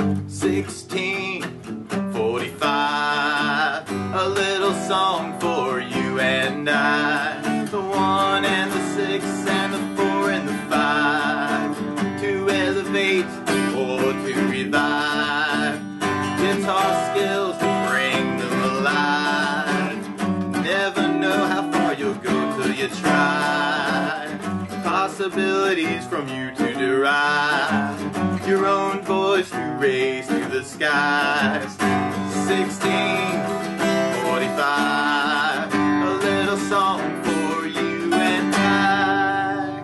1645, a little song for you and I. The 1 and the 6 and the 4 and the 5, to elevate or to revive. Guitar skills to bring them alive. Never know how far you'll go till you try. Possibilities from you to derive. Your own voice to raise to the skies. 1645, a little song for you and I.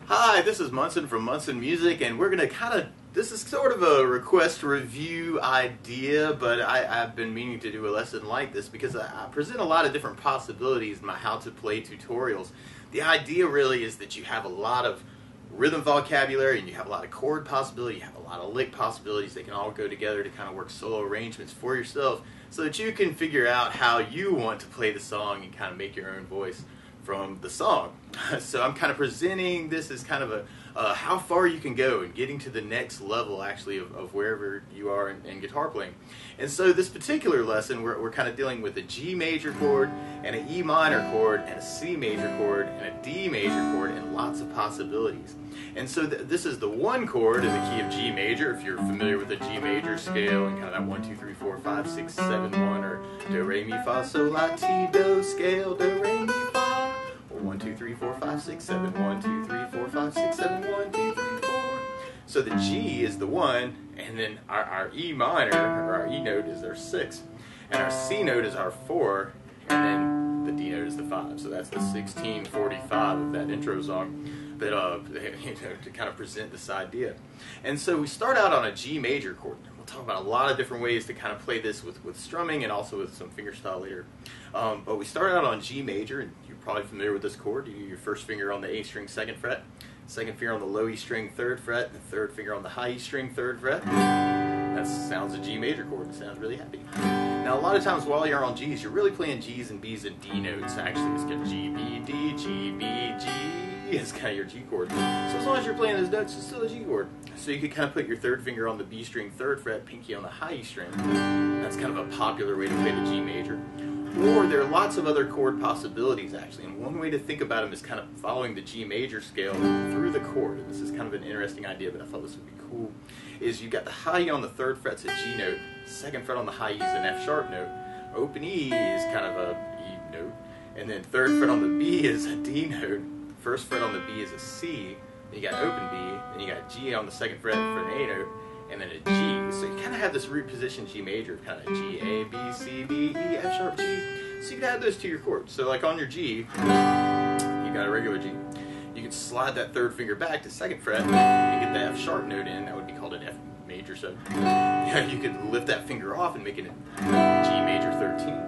Hi, this is Munson from Munson Music, and we're going to this is sort of a request review idea, but I've been meaning to do a lesson like this because I present a lot of different possibilities in my how to play tutorials. The idea really is that you have a lot of rhythm vocabulary and you have a lot of chord possibility, you have a lot of lick possibilities. They can all go together to kind of work solo arrangements for yourself so that you can figure out how you want to play the song and kind of make your own voice from the song. So I'm kind of presenting this as kind of a how far you can go and getting to the next level actually of wherever you are in guitar playing. And so this particular lesson we're kind of dealing with a G major chord and an E minor chord and a C major chord and a D major chord and lots of possibilities. And so this is the 1 chord in the key of G major, if you're familiar with the G major scale and kind of that 1, 2, 3, 4, 5, 6, 7, 1, or do, re, mi, fa, sol, la, ti, do scale, do, re, mi, fa, or 1, 2, 3, 4, 5, 6, 7, 1, 2, 3, 4, 5, 6, 7, 1, 2, 3, 4. So the G is the 1, and then our E minor, or our E note, is our 6, and our C note is our 4, and then the D note is the 5. So that's the 1645 of that intro song that to kind of present this idea. And so we start out on a G major chord. We'll talk about a lot of different ways to kind of play this with strumming and also with some fingerstyle later. But we start out on G major, and you're probably familiar with this chord. You do your first finger on the A string 2nd fret, 2nd finger on the low E string 3rd fret, the 3rd finger on the high E string 3rd fret. That sounds a G major chord. It sounds really happy. Now a lot of times while you're on G's, you're really playing G's and B's and D notes. Actually, it's got G, B, D, G, B, G. Is kind of your G chord. So as long as you're playing those notes, it's still a G chord. So you could kind of put your 3rd finger on the B string 3rd fret, pinky on the high E string. That's kind of a popular way to play the G major. Or there are lots of other chord possibilities actually, and one way to think about them is kind of following the G major scale through the chord. And this is kind of an interesting idea, but I thought this would be cool. Is you got the high E on the 3rd fret's a G note, 2nd fret on the high E is an F sharp note, open E is kind of a E note, and then 3rd fret on the B is a D note, 1st fret on the B is a C, then you got open B, then you got G on the 2nd fret for an A note, and then a G. So you kind of have this repositioned G major, kind of G, A, B, C, D, E, F sharp, G. So you can add those to your chords. So like on your G, you got a regular G. You could slide that 3rd finger back to 2nd fret and get the F sharp note in. That would be called an F major 7. You could lift that finger off and make it a G major 13.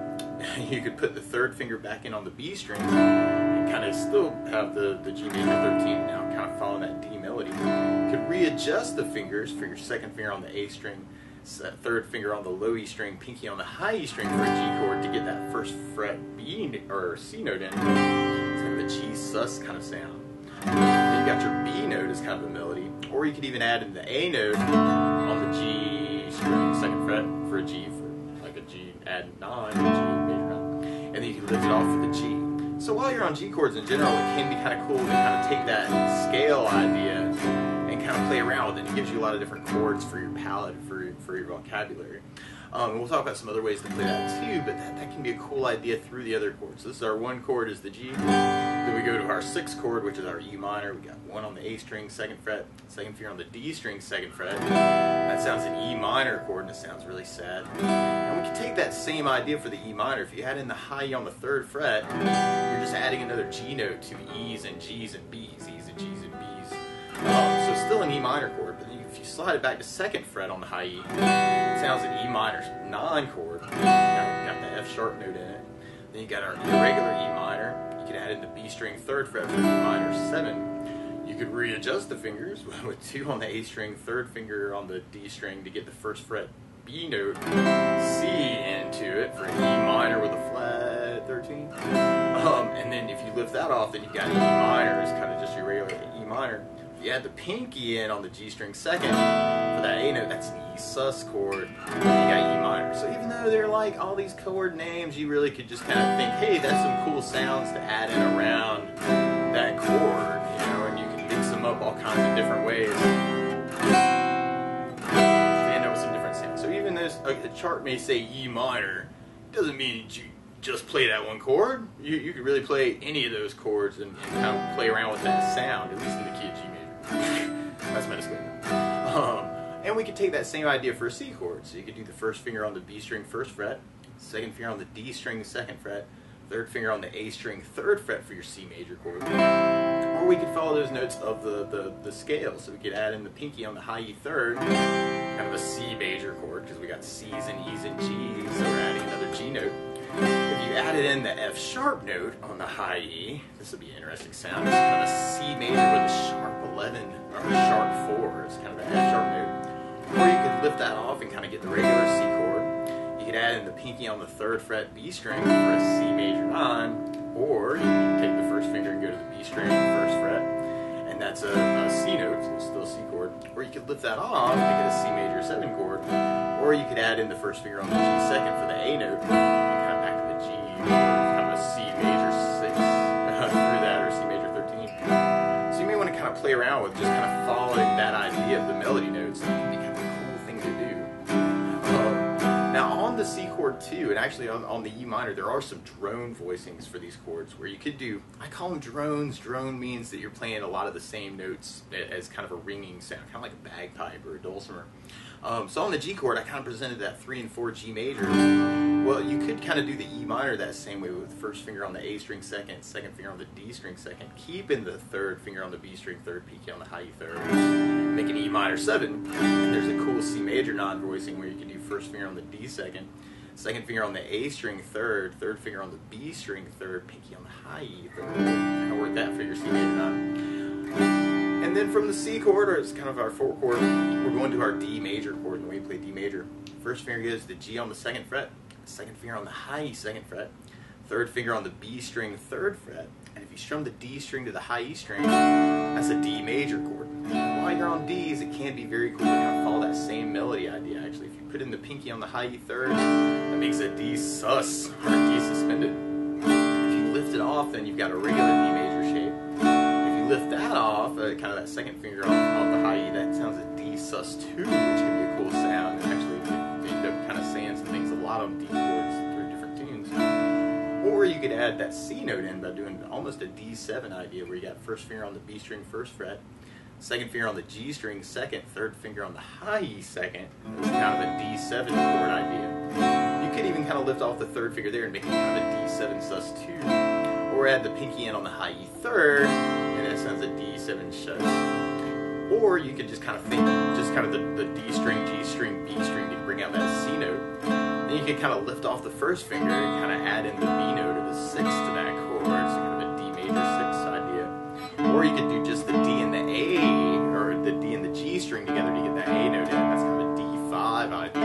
You could put the 3rd finger back in on the B string and kind of still have the G major 13 now, kind of following that D melody. You could readjust the fingers for your 2nd finger on the A string, 3rd finger on the low E string, pinky on the high E string for a G chord to get that 1st fret B or C note in. It's kind of a G sus kind of sound. Then you got your B note as kind of a melody, or you could even add in the A note on the G string 2nd fret for a G, for like a G add 9, G major 9, and then you can lift it off for the G. So while you're on G chords in general, it can be kind of cool to kind of take that scale idea and kind of play around with it. It gives you a lot of different chords for your palette, for your vocabulary. We'll talk about some other ways to play that too, but that can be a cool idea through the other chords. So this is our 1 chord is the G. Then we go to our 6th chord, which is our E minor. We got 1 on the A string, 2nd fret, 2nd finger on the D string, 2nd fret. That sounds an E minor chord, and it sounds really sad. And we can take that same idea for the E minor. If you add in the high E on the 3rd fret, you're just adding another G note to E's and G's and B's, E's and G's and B's. So still an E minor chord, but if you slide it back to 2nd fret on the high E, it sounds an E minor 9 chord. Got the F sharp note in it. Then you got our irregular E minor. You could add in the B string 3rd fret for E minor 7. You could readjust the fingers with 2 on the A string, 3rd finger on the D string to get the 1st fret B note, C into it for an E minor with a flat 13. And then if you lift that off, then you've got E minor. It's kind of just your regular E minor. If you add the pinky in on the G string 2nd for A note, that's an E sus chord. You got E minor. So even though they're like all these chord names, you really could just kind of think, hey, that's some cool sounds to add in around that chord, you know, and you can mix them up all kinds of different ways. So you end up with some different sounds. So even though a chart may say E minor, it doesn't mean you just play that one chord. You could really play any of those chords and kind of play around with that sound, at least in the key of G major. That's my disclaimer. And we could take that same idea for a C chord. So you could do the first finger on the B string, first fret, second finger on the D string, second fret, third finger on the A string, third fret for your C major chord. Or we could follow those notes of the scale. So we could add in the pinky on the high E third, kind of a C major chord, because we got C's and E's and G's, so we're adding another G note. If you added in the F sharp note on the high E, this would be an interesting sound. It's kind of a C major with a sharp 11 or a sharp 4. It's kind of an F sharp note. Or you could lift that off and kind of get the regular C chord. You could add in the pinky on the third fret B string for a C major 9. Or you could take the first finger and go to the B string, first fret, and that's a C note, so it's still a C chord. Or you could lift that off and get a C major 7 chord. Or you could add in the first finger on the G second for the A note, and kind of back to the G, or kind of a C major 6 through that, or C major 13. So you may want to kind of play around with just kind of following that idea of the melody notes. It can be kind of a cool thing to do. Now on the C chord too, and actually on the E minor, there are some drone voicings for these chords where you could do, I call them drones. Drone means that you're playing a lot of the same notes as kind of a ringing sound, kind of like a bagpipe or a dulcimer. So on the G chord, I kind of presented that 3 and 4 G major. Well, you could kind of do the E minor that same way with the first finger on the A string second, second finger on the D string second, keeping the third finger on the B string third, pinky on the high E third, make an E minor 7. And there's a cool C major non-voicing where you can do first finger on the D second, second finger on the A string third, third finger on the B string third, pinky on the high E third. Kind of work that for your C major non. And then from the C chord, or it's kind of our 4 chord, we're going to our D major chord. And the way you play D major, first finger goes to the G on the second fret, second finger on the high E second fret, third finger on the B string third fret, and if you strum the D string to the high E string, that's a D major chord. And while you're on Ds, it can be very cool to kind of follow that same melody idea. Actually, if you put in the pinky on the high E third, that makes a D sus, or a D suspended. If you lift it off, then you've got a regular D major shape. Lift that off, kind of that second finger off the high E, that sounds a D sus 2, which can be a cool sound. And actually, you end up kind of saying some things a lot on D chords through different tunes. Or you could add that C note in by doing almost a D7 idea, where you got first finger on the B string first fret, second finger on the G string second, third finger on the high E second. It's kind of a D7 chord idea. You could even kind of lift off the third finger there and make it kind of a D7 sus 2. Or add the pinky in on the high E third, and that sounds a D7 sus. Or you could just kind of think, just kind of the D string, G string, B string to bring out that C note. Then you could kind of lift off the first finger and kind of add in the B note or the 6 to that chord, so kind of a D major 6 idea. Or you could do just the D and the A, or the D and the G string together to get that A note in. That's kind of a D5 idea,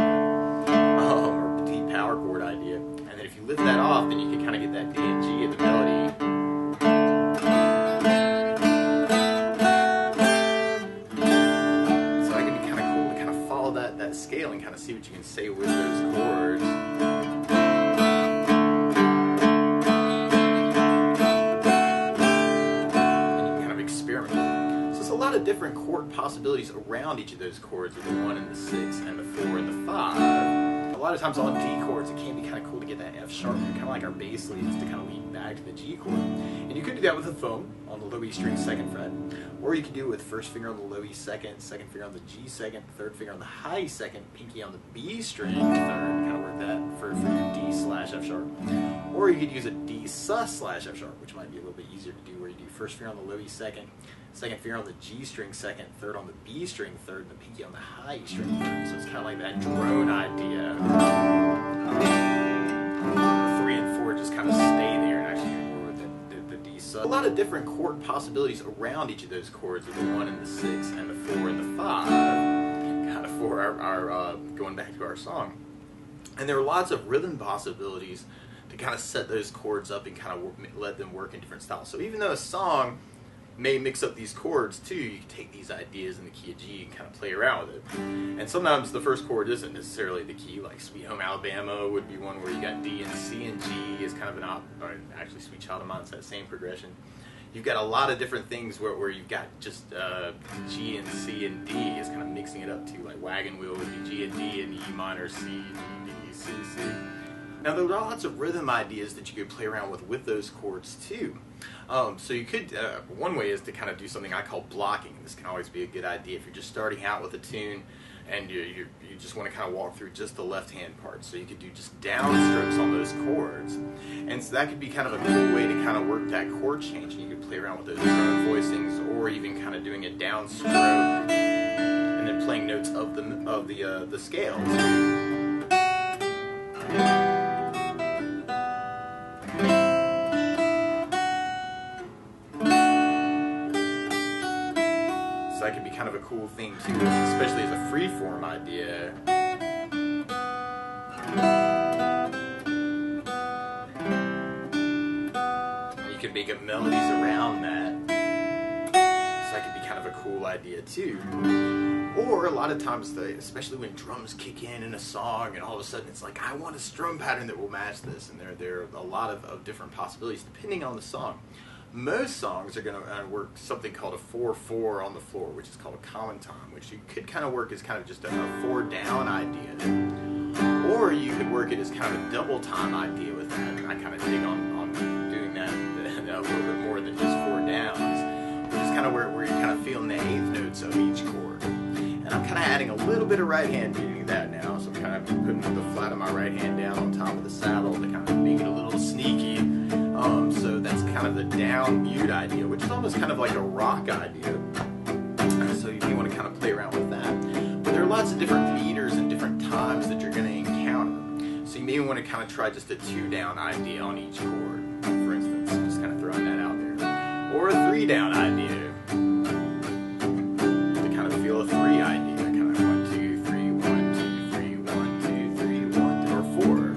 or a D power chord idea. And then if you lift that off, then you can kind of get that D and G of the melody. So that can be kind of cool to kind of follow that scale and kind of see what you can say with those chords. And you can kind of experiment. So it's a lot of different chord possibilities around each of those chords, with the 1 and the 6 and the 4 and the 5. A lot of times on D chords, it can be kind of cool to get that F sharp, kind of like our bass leads, to kind of lead back to the G chord. And you could do that with a thumb on the low E string second fret, or you could do it with first finger on the low E second, second finger on the G second, third finger on the high E second, pinky on the B string third, kind of work that for your D slash F sharp. Or you could use a D sus slash F sharp, which might be a little bit easier to do, where you do first finger on the low E second, second finger on the G string second, third on the B string third, and the pinky on the high E string third. So it's kind of like that drone idea. 3 and 4 just kind of stay there and actually with the D sus. A lot of different chord possibilities around each of those chords, with the 1 and the 6 and the 4 and the 5, kind of for our going back to our song. And there are lots of rhythm possibilities to kind of set those chords up and kind of let them work in different styles. So even though a song may mix up these chords too. You can take these ideas in the key of G and kind of play around with it. And sometimes the first chord isn't necessarily the key, like Sweet Home Alabama would be one where you got D and C and G is kind of or actually Sweet Child of Mine's that same progression. You've got a lot of different things where you've got just G and C and D is kind of mixing it up too, like Wagon Wheel would be G and D and E minor, C, D, C, C. Now there are lots of rhythm ideas that you could play around with those chords too. So you could, one way is to kind of do something I call blocking. This can always be a good idea if you're just starting out with a tune and you just want to kind of walk through just the left hand part. So you could do just downstrokes on those chords. And so that could be kind of a cool way to kind of work that chord change. And you could play around with those drum voicings, or even kind of doing a downstroke and then playing notes of the scales. That could be kind of a cool thing too, especially as a freeform idea. And you could make up melodies around that. So that could be kind of a cool idea too. Or a lot of times, especially when drums kick in a song and all of a sudden it's like, I want a strum pattern that will match this. And there are a lot of different possibilities depending on the song. Most songs are going to work something called a 4/4 on the floor, which is called a common time, which you could kind of work as kind of just a 4-down idea. Or you could work it as kind of a double time idea with that. And I kind of dig on doing that a little bit more than just 4 downs, which is kind of where you're kind of feeling the eighth notes of each chord. And I'm kind of adding a little bit of right hand muting to that now, so I'm kind of putting the flat of my right hand down on top of the saddle to kind of make it a little sneaky. So that's kind of the down mute idea, which is almost kind of like a rock idea. So you want to kind of play around with that. But there are lots of different meters and different times that you're going to encounter. So you may want to kind of try just a 2-down idea on each chord, for instance. Just kind of throwing that out there. Or a 3-down idea. To kind of feel a 3 idea. Kind of 1, 2, 3, 1, 2, 3, 1, 2, 3, 1, or 4.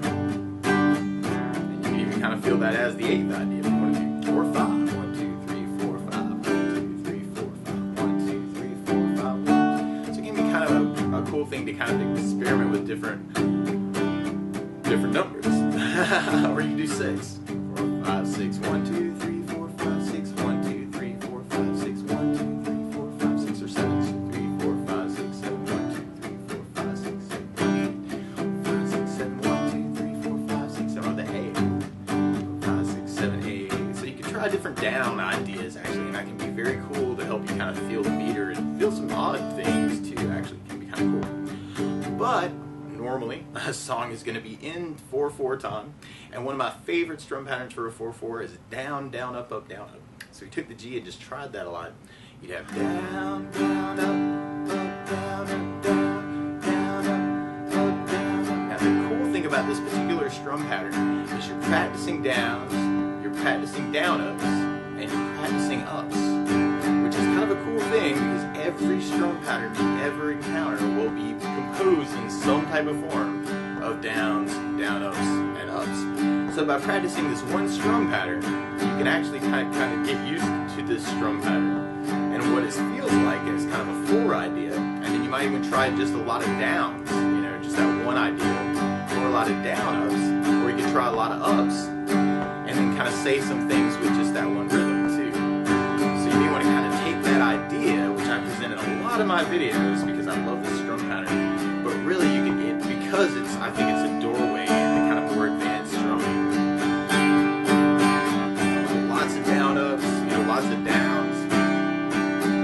And you can even kind of feel that as the 8th idea. 1, 2, 4, 5. 1, 2, 3, 4, 5. 1, 2, 3, 4, 5. 1, 2, 3, 4, 5. 1. So it can be kind of a cool thing to kind of experiment with different numbers. Or you can do 6. 4, 5, 6. 1, 2, 3, 4, 5, 6. 1, 2, 3, 4, 5, 6. 1, 2, 3, 4, 5, 6 or 7. 3, 4, 5, 6, 7. 1, 2, 3, 4, 5, 6, 7. 5, 6, 7. 1, 2, 3, 4, 5, 6, 7. Or the A. 5, 6, 7, 8. So you can try different down ideas actually, and that can be very cool to help you kind of feel the meter and feel some odd things too. Actually, it can be kind of cool. But normally a song is going to be in 4/4 time, and one of my favorite strum patterns for a 4/4 is down, down, up, up, down, up. So we took the G and just tried that a lot. You'd have down, down, up, down, up, down, down, up, down, up. Now the cool thing about this particular strum pattern is you're practicing downs, you're practicing down ups, and you're practicing ups, which is kind of a cool thing because every strum pattern you ever encounter will be composed in some type of form of downs, down ups, and ups. So by practicing this one strum pattern, you can actually kind of get used to this strum pattern and what it feels like is kind of a 4 idea. And then you might even try just a lot of downs, you know, just that one idea, or a lot of down ups, or you can try a lot of ups, and then kind of say some things with just that one rhythm too. So you may want to kind of take that idea, which I present in a lot of my videos because I love this strum pattern, but really you can get, because I think it's a doorway into kind of more advanced strumming. Lots of down ups, you know, lots of downs,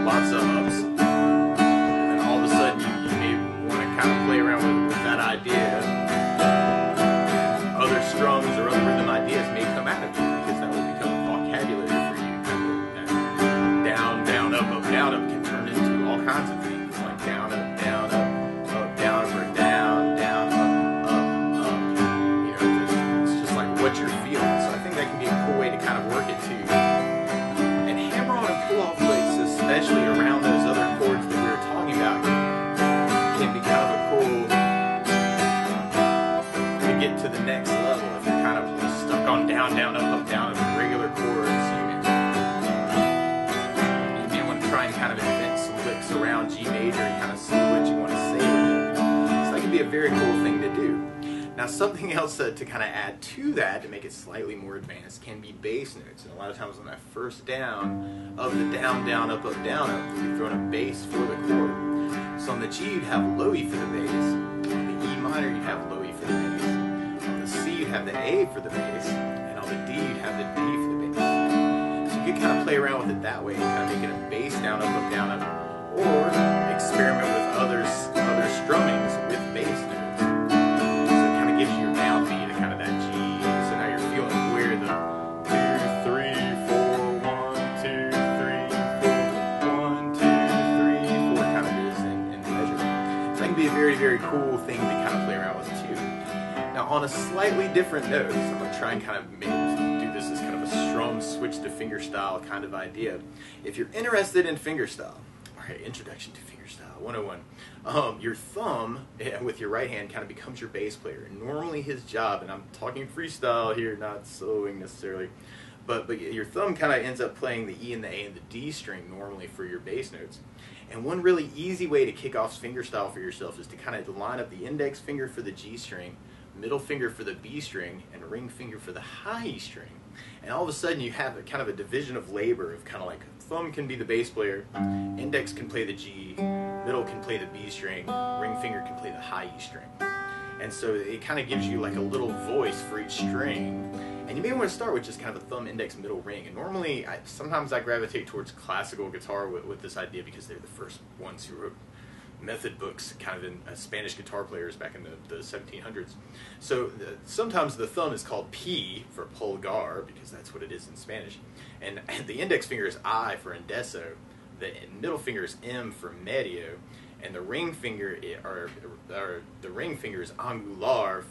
lots of ups, and then all of a sudden you may want to kind of play around with that idea. Other strums or other rhythm ideas may come out of you because that will become vocabulary for you. That down, down, up, down, up can turn into all kinds of things like down, up, down, up, or down, down, up. You know, it's just like what you're feeling. So I think that can be a cool way to kind of work it too. And hammer on and pull off licks, especially around those other chords that we were talking about, can be kind of a cool to get to the next level if you're kind of stuck on down, down, up, down, regular chords. mix around G major and kind of see what you want to say with it. So that can be a very cool thing to do. Now something else to kind of add to that to make it slightly more advanced can be bass notes. And a lot of times on that first down of the down, down, up, down, up, you're throwing a bass for the chord. So on the G you'd have low E for the bass, on the E minor you'd have low E for the bass, on the C you'd have the A for the bass, and on the D you'd have the D for the bass. So you could kind of play around with it that way and kind of make it a bass down, up, or experiment with other strummings with bass notes. Gives you your downbeat of kind of that G. So now you're feeling where the 2, 3, 4, 1, 2, 3, 4, 1, 2, 3, 4 kind of is in the measure. So that can be a very, very cool thing to kind of play around with too. Now on a slightly different note, so I'm going to try and kind of do this as kind of a strum switch to fingerstyle kind of idea. If you're interested in fingerstyle, alright, introduction to fingerstyle 101. Your thumb with your right hand kind of becomes your bass player. And normally his job, and I'm talking freestyle here, not soloing necessarily, but your thumb kind of ends up playing the E and the A and the D string normally for your bass notes. And one really easy way to kick off fingerstyle for yourself is to kind of line up the index finger for the G string, middle finger for the B string, and ring finger for the high E string. And all of a sudden you have a kind of a division of labor of kind of like thumb can be the bass player, index can play the G, middle can play the B string, ring finger can play the high E string. And so it kind of gives you like a little voice for each string. And you may want to start with just kind of a thumb, index, middle, ring. And normally, sometimes I gravitate towards classical guitar with this idea because they're the first ones who wrote method books kind of in Spanish guitar players back in the 1700s. So sometimes the thumb is called P for pulgar because that's what it is in Spanish. And the index finger is I for indeso. The middle finger is M for medio. And the ring finger is angular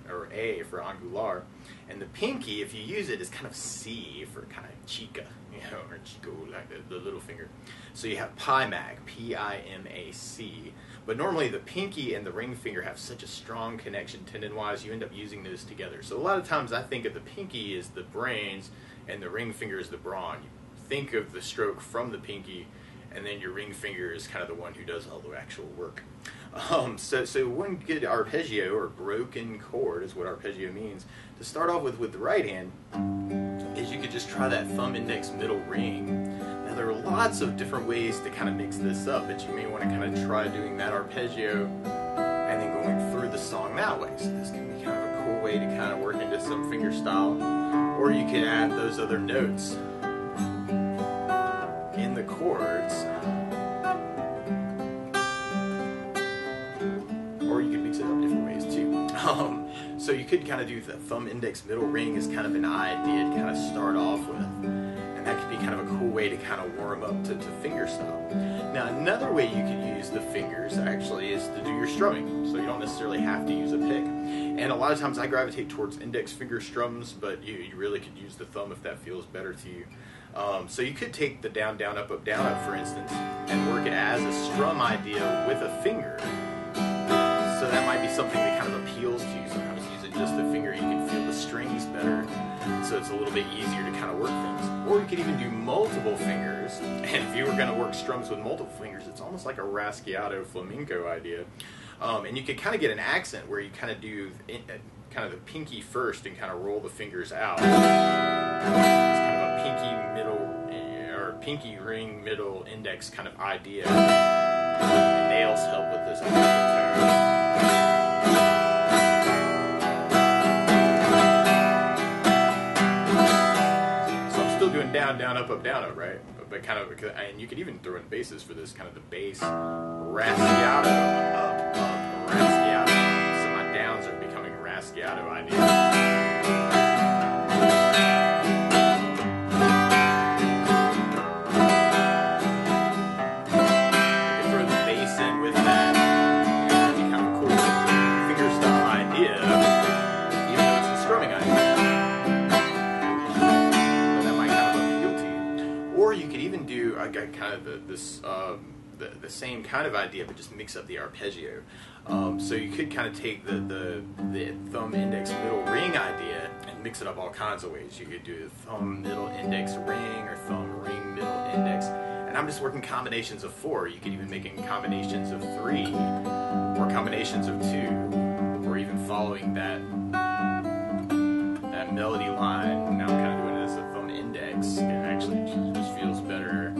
or A for angular, and the pinky, if you use it, is kind of C for kind of chica, or chico, like the little finger. So you have Pimac, P-I-M-A-C. But normally the pinky and the ring finger have such a strong connection tendon-wise, you end up using those together. So a lot of times I think of the pinky as the brains and the ring finger as the brawn. You think of the stroke from the pinky, and then your ring finger is kind of the one who does all the actual work. So one good arpeggio, or broken chord is what arpeggio means, to start off with the right hand, is you could just try that thumb, index, middle, ring. Now there are lots of different ways to kind of mix this up, but you may want to kind of try doing that arpeggio and then going through the song that way. So this can be kind of a cool way to kind of work into some fingerstyle. Or you could add those other notes in the chords, or you could mix it up different ways too. So you could kind of do the thumb, index, middle, ring as kind of an idea to kind of start off with, and that could be kind of a cool way to kind of warm up to fingerstyle. Now another way you could use the fingers actually is to do your strumming, so you don't necessarily have to use a pick. And a lot of times I gravitate towards index finger strums, but you really could use the thumb if that feels better to you. So you could take the down, down, up, down, up, for instance, and work it as a strum idea with a finger. So that might be something that kind of appeals to you. Sometimes using just the finger, you can feel the strings better, so it's a little bit easier to kind of work things. Or you could even do multiple fingers, and if you were going to work strums with multiple fingers, it's almost like a rasgueado flamenco idea. And you could kind of get an accent where you kind of do kind of the pinky first and kind of roll the fingers out. It's kind of a pinky middle, or pinky ring middle index kind of idea. The nails help with this tone. So I'm still doing down, down, up, right? But kind of, and you could even throw in basses for this, kind of the bass rasgueado, up, rasgueado. So my downs are becoming rasgueado ideas. Kind of the same kind of idea, but just mix up the arpeggio. So you could kind of take the thumb, index, middle, ring idea and mix it up all kinds of ways. You could do thumb, middle, index, ring, or thumb, ring, middle, index. And and I'm just working combinations of 4. You could even make it combinations of 3, or combinations of 2, or even following that melody line. Now I'm kind of doing it as a thumb index. It actually just feels better,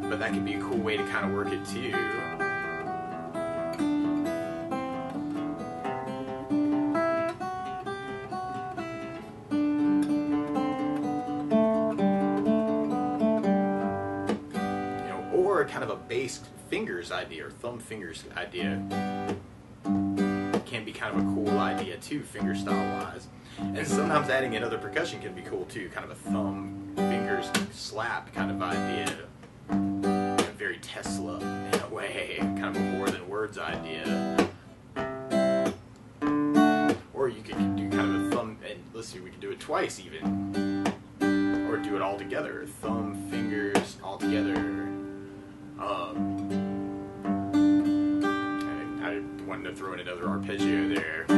but that could be a cool way to kind of work it too. Or kind of a bass fingers idea, or thumb fingers idea can be kind of a cool idea too, fingerstyle wise. And sometimes adding in other percussion can be cool too, kind of a thumb fingers slap kind of idea. Very Tesla in a way, kind of a more than words idea. Or you could do kind of a thumb, and let's see, we could do it twice even. Or do it all together, thumb, fingers, all together. I wanted to throw in another arpeggio there. So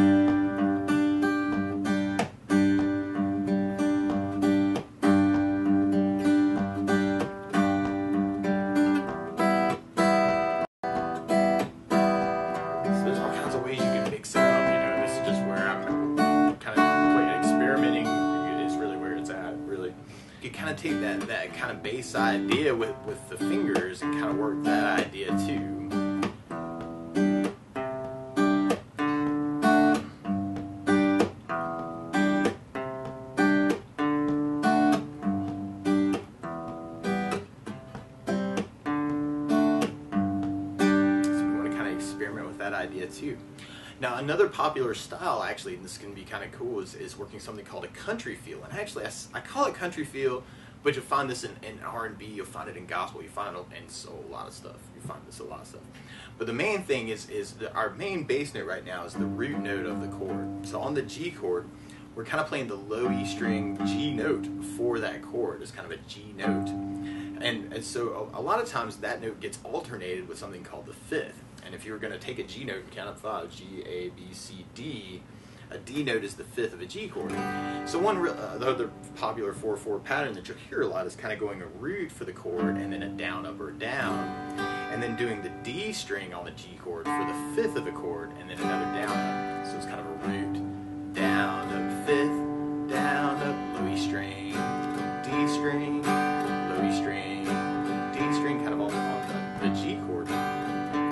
there's all kinds of ways you can mix it up, you know. This is just where I'm kind of playing, experimenting is really where it's at, really. You kind of take that kind of bass idea with the fingers and kind of work that idea too. Idea too. Now another popular style, actually, and this can be kind of cool, is working something called a country feel. And actually I call it country feel, but you'll find this in R&B, you'll find it in gospel, you find it in soul, a lot of stuff. You find this a lot of stuff. But the main thing is our main bass note right now is the root note of the chord. So on the G chord, we're kind of playing the low E string G note for that chord. It's kind of a G note. And so a lot of times that note gets alternated with something called the fifth. And if you were going to take a G note and count up 5, G, A, B, C, D, a D note is the fifth of a G chord. So the other popular 4/4 pattern that you'll hear a lot is kind of going a root for the chord and then a down, up, or down, and then doing the D string on the G chord for the fifth of the chord and then another down, up. So it's kind of a root, down, up, fifth, down, up, low E string, D string, low E string, D string, kind of on the G chord.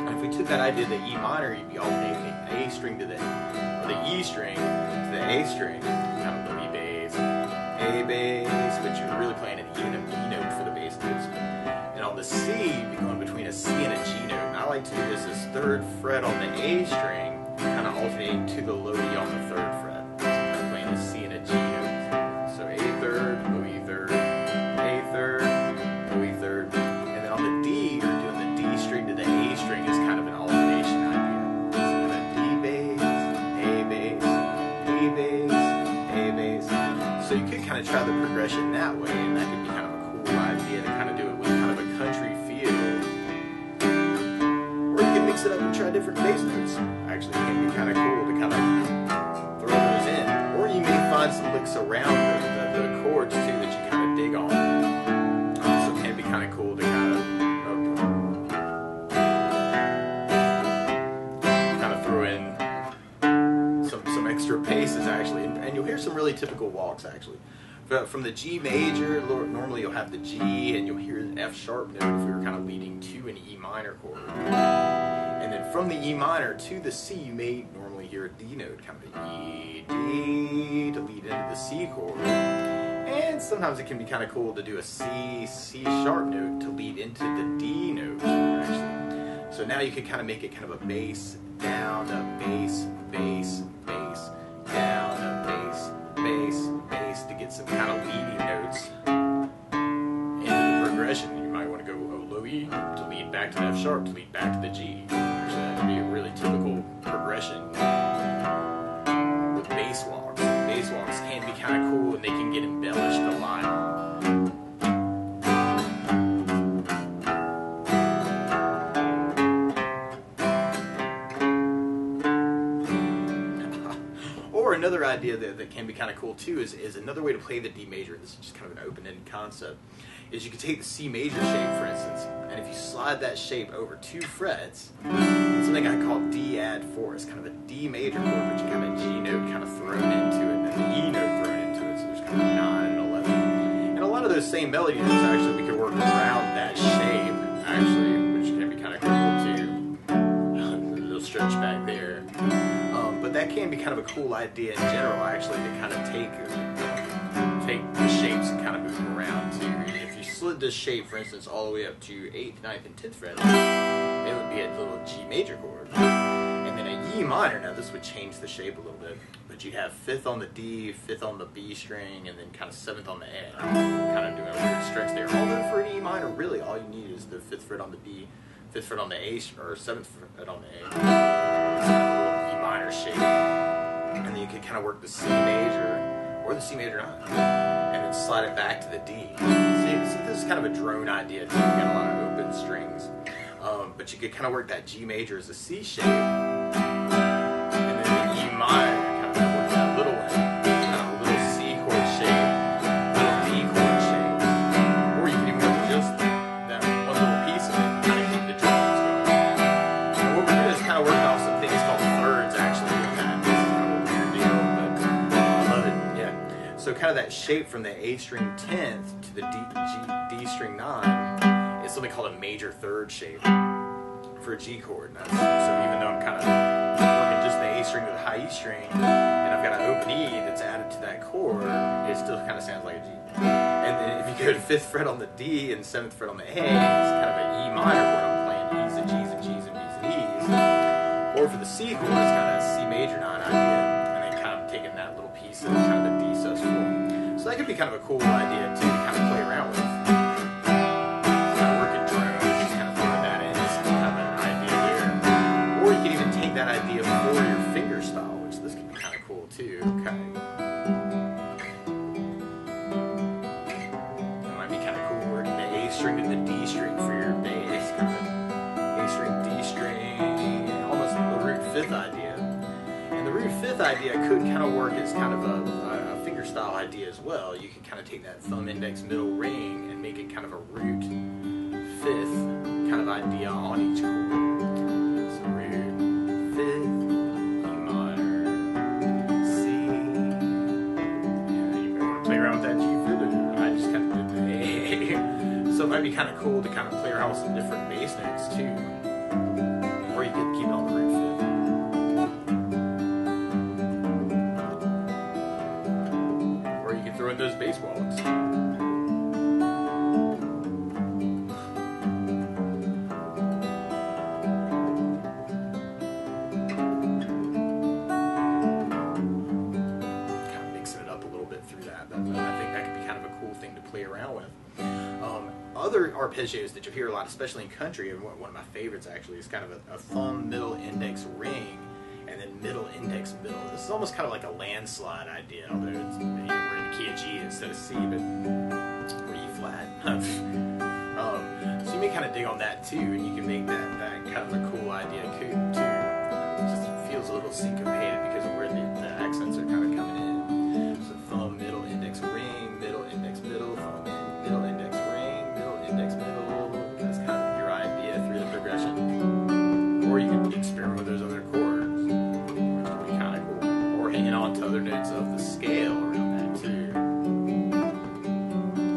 If we took that idea, the E minor, you'd be alternating the A string to the, or the E string to the A string, kind of low E bass, A bass, but you're really playing an E note for the bass notes. And on the C, you'd be going between a C and a G note. And I like to do this as 3rd fret on the A string, kind of alternating to the low E on the 3rd fret. So kind of playing a C and a G note. So A 3rd, low E 3rd, A 3rd, low E 3rd. And then on the D, you're doing the D string to the A string is kind of an alternation idea. So kind of D bass, A bass, D bass, A bass. So you could kind of try the progression that way, and that could be kind of a cool idea to kind of do it with kind of a country feel. Or you can mix it up and try different bass notes. Actually, it can be kind of cool to kind of throw those in. Or you may find some licks around the chords too that you kind of dig on. So it can be kind of cool to kind of throw in some extra paces actually, and you'll hear some really typical walks actually. From the G major, normally you'll have the G and you'll hear an F sharp note if we were kind of leading to an E minor chord. And then from the E minor to the C, you may normally hear a D note, kind of E, D, to lead into the C chord. And sometimes it can be kind of cool to do a C, C sharp note to lead into the D note, actually. So now you can kind of make it kind of a bass, down, up, bass, bass, bass, down, up, bass, bass, bass, to get some kind of leading notes into the progression. You might want to go low E to lead back to the F sharp, to lead back to the G. Actually, that would be a really typical progression with bass walks. Bass walks can be kind of cool and they can get embellished a lot. Or another idea that can be kind of cool too is another way to play the D major. This is just kind of an open-ended concept. Is you could take the C major shape, for instance, and if you slide that shape over 2 frets, it's something I call D add 4. It's kind of a D major chord, but you kind of G note kind of thrown into it, and then the E note thrown into it. So there's kind of 9 and 11. And a lot of those same melody notes, actually, we could work around that shape, actually, which can be kind of cool too. A little stretch back there. But that can be kind of a cool idea in general, actually, to kind of take the shapes and kind of move them around too. If you slid this shape, for instance, all the way up to 8th, 9th, and 10th fret, it would be a little G major chord. And then a E minor, now this would change the shape a little bit, but you have 5th on the D, 5th on the B string, and then kind of 7th on the A. I'm kind of doing a weird stretch there. Although for an E minor, really all you need is the 5th fret on the B, 5th fret on the A, or 7th fret on the A. It's kind of a little E minor shape. And then you can kind of work the C major, or the C major 9, and then slide it back to the D. See, this is kind of a drone idea too. You got a lot of open strings, but you could kind of work that G major as a C shape, and then the E minor kind of work that little way, kind of a little C chord shape, little D chord shape, or you can even work just that one little piece of it, and kind of keep the drums going. And what we're doing is kind of working off some things called thirds, actually. So kind of that shape from the A string 10th to the D string 9 is something called a major third shape for a G chord. So even though I'm kind of working just the A string to the high E string, and I've got an open E that's added to that chord, it still kind of sounds like a G. And then if you go to 5th fret on the D and 7th fret on the A, it's kind of an E minor chord. I'm playing E's and G's and G's and B's and E's. Or for the C chord, it's kind of a C major 9 idea. Taking that little piece of kind of the D sus 4. So that could be kind of a cool idea too to kind of play around with. Kind of working drones, just kind of throwing that in as kind of an idea there. Or you can even take that idea for your fingerstyle, which this could be kind of cool too. Okay. That might be kind of cool working the A string and the D string for your bass. Kind of A string, D string, almost the root 5th idea. The root 5th idea could kind of work as kind of a fingerstyle idea as well. You could kind of take that thumb, index, middle ring and make it kind of a root 5th kind of idea on each chord. So root 5th, E minor, C. Yeah, you may want to play around with that G fiddle. I just kind of did the A. So it might be kind of cool to kind of play around with some different bass notes too. Or you could keep it on the root 5th. Throw in those bass wallets. Kind of mixing it up a little bit through that. I think that could be kind of a cool thing to play around with. Other arpeggios that you hear a lot, especially in country, and one of my favorites actually, is kind of a thumb, middle, index, ring, and then middle, index, middle. This is almost kind of like a landslide idea, although it's, we're in the key of G instead of C, but or E flat. So you may kind of dig on that too, and you can make that kind of a cool idea too. It just feels a little syncopated because of where the accents are kind of coming in. So thumb, middle, index, ring, middle, index, middle, thumb, middle, index, ring, middle, index, middle. That's kind of your idea through the progression. Or you can experiment with those other chords, which can be kind of cool. Or hanging on to other notes of the scale around that too.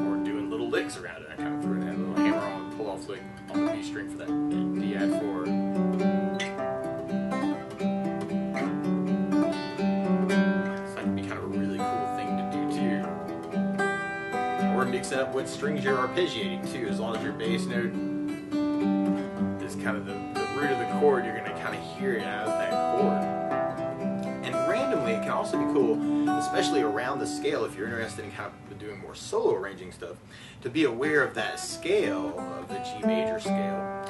Or doing little licks around it. I kind of threw that little hammer on, pull off lick on the B string for that D add 4. So that can be kind of a really cool thing to do too. Or mix it up with strings you're arpeggiating too, as long as your bass note is kind of the root of the chord, you're going to kind of hear it as that chord. And randomly, it can also be cool, especially around the scale, if you're interested in kind of doing more solo arranging stuff, to be aware of that scale, of the G major scale.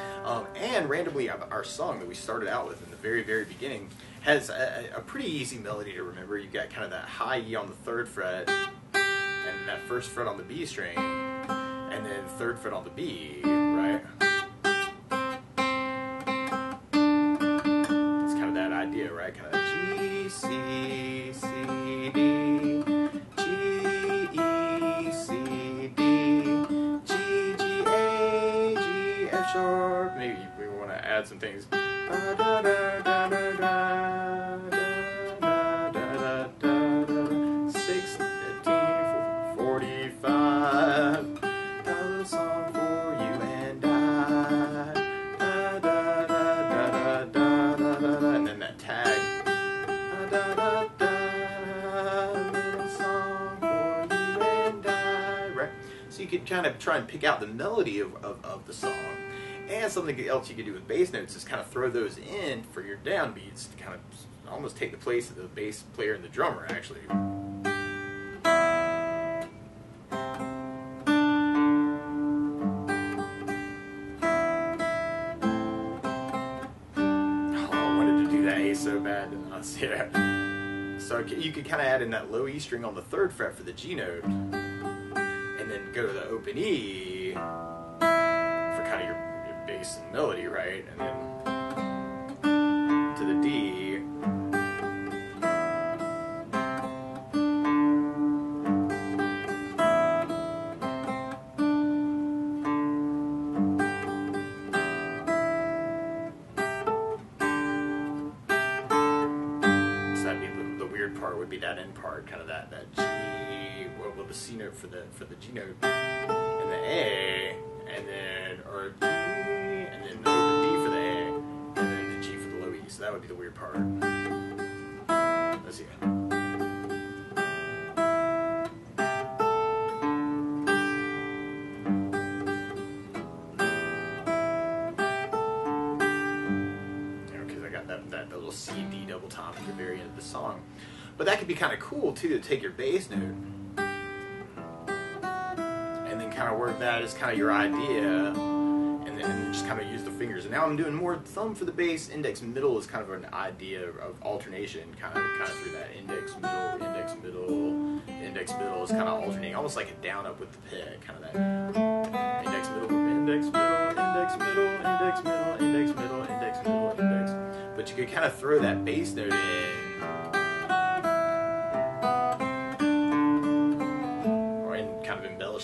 And randomly, our song that we started out with in the very, very beginning has a pretty easy melody to remember. You've got kind of that high E on the 3rd fret, and that 1st fret on the B string, and then 3rd fret on the B, right? It's kind of that idea, right? Kind of G, C, C, could kind of try and pick out the melody of the song. And something else you could do with bass notes is kind of throw those in for your downbeats to kind of almost take the place of the bass player and the drummer, actually. So bad, did not see that. So you could kind of add in that low E string on the 3rd fret for the G note, and then go to the open E for kind of your bass and melody, right? And then to the D. Part would be that end part, kind of that G, well the C note for the G note, and the A, and then or D, and then the open D for the A, and then the G for the low E. So that would be the weird part. Let's see. Because I got that little C D double top at the very end of the song. But that could be kind of cool too, to take your bass note and then kind of work that as kind of your idea, and then just kind of use the fingers. And now I'm doing more thumb for the bass, index middle is kind of an idea of alternation, kind of through that index middle, index middle, index middle is kind of alternating, almost like a down up with the pick, kind of that index middle, index middle, index middle, index middle, index middle, index middle, index. But you could kind of throw that bass note in.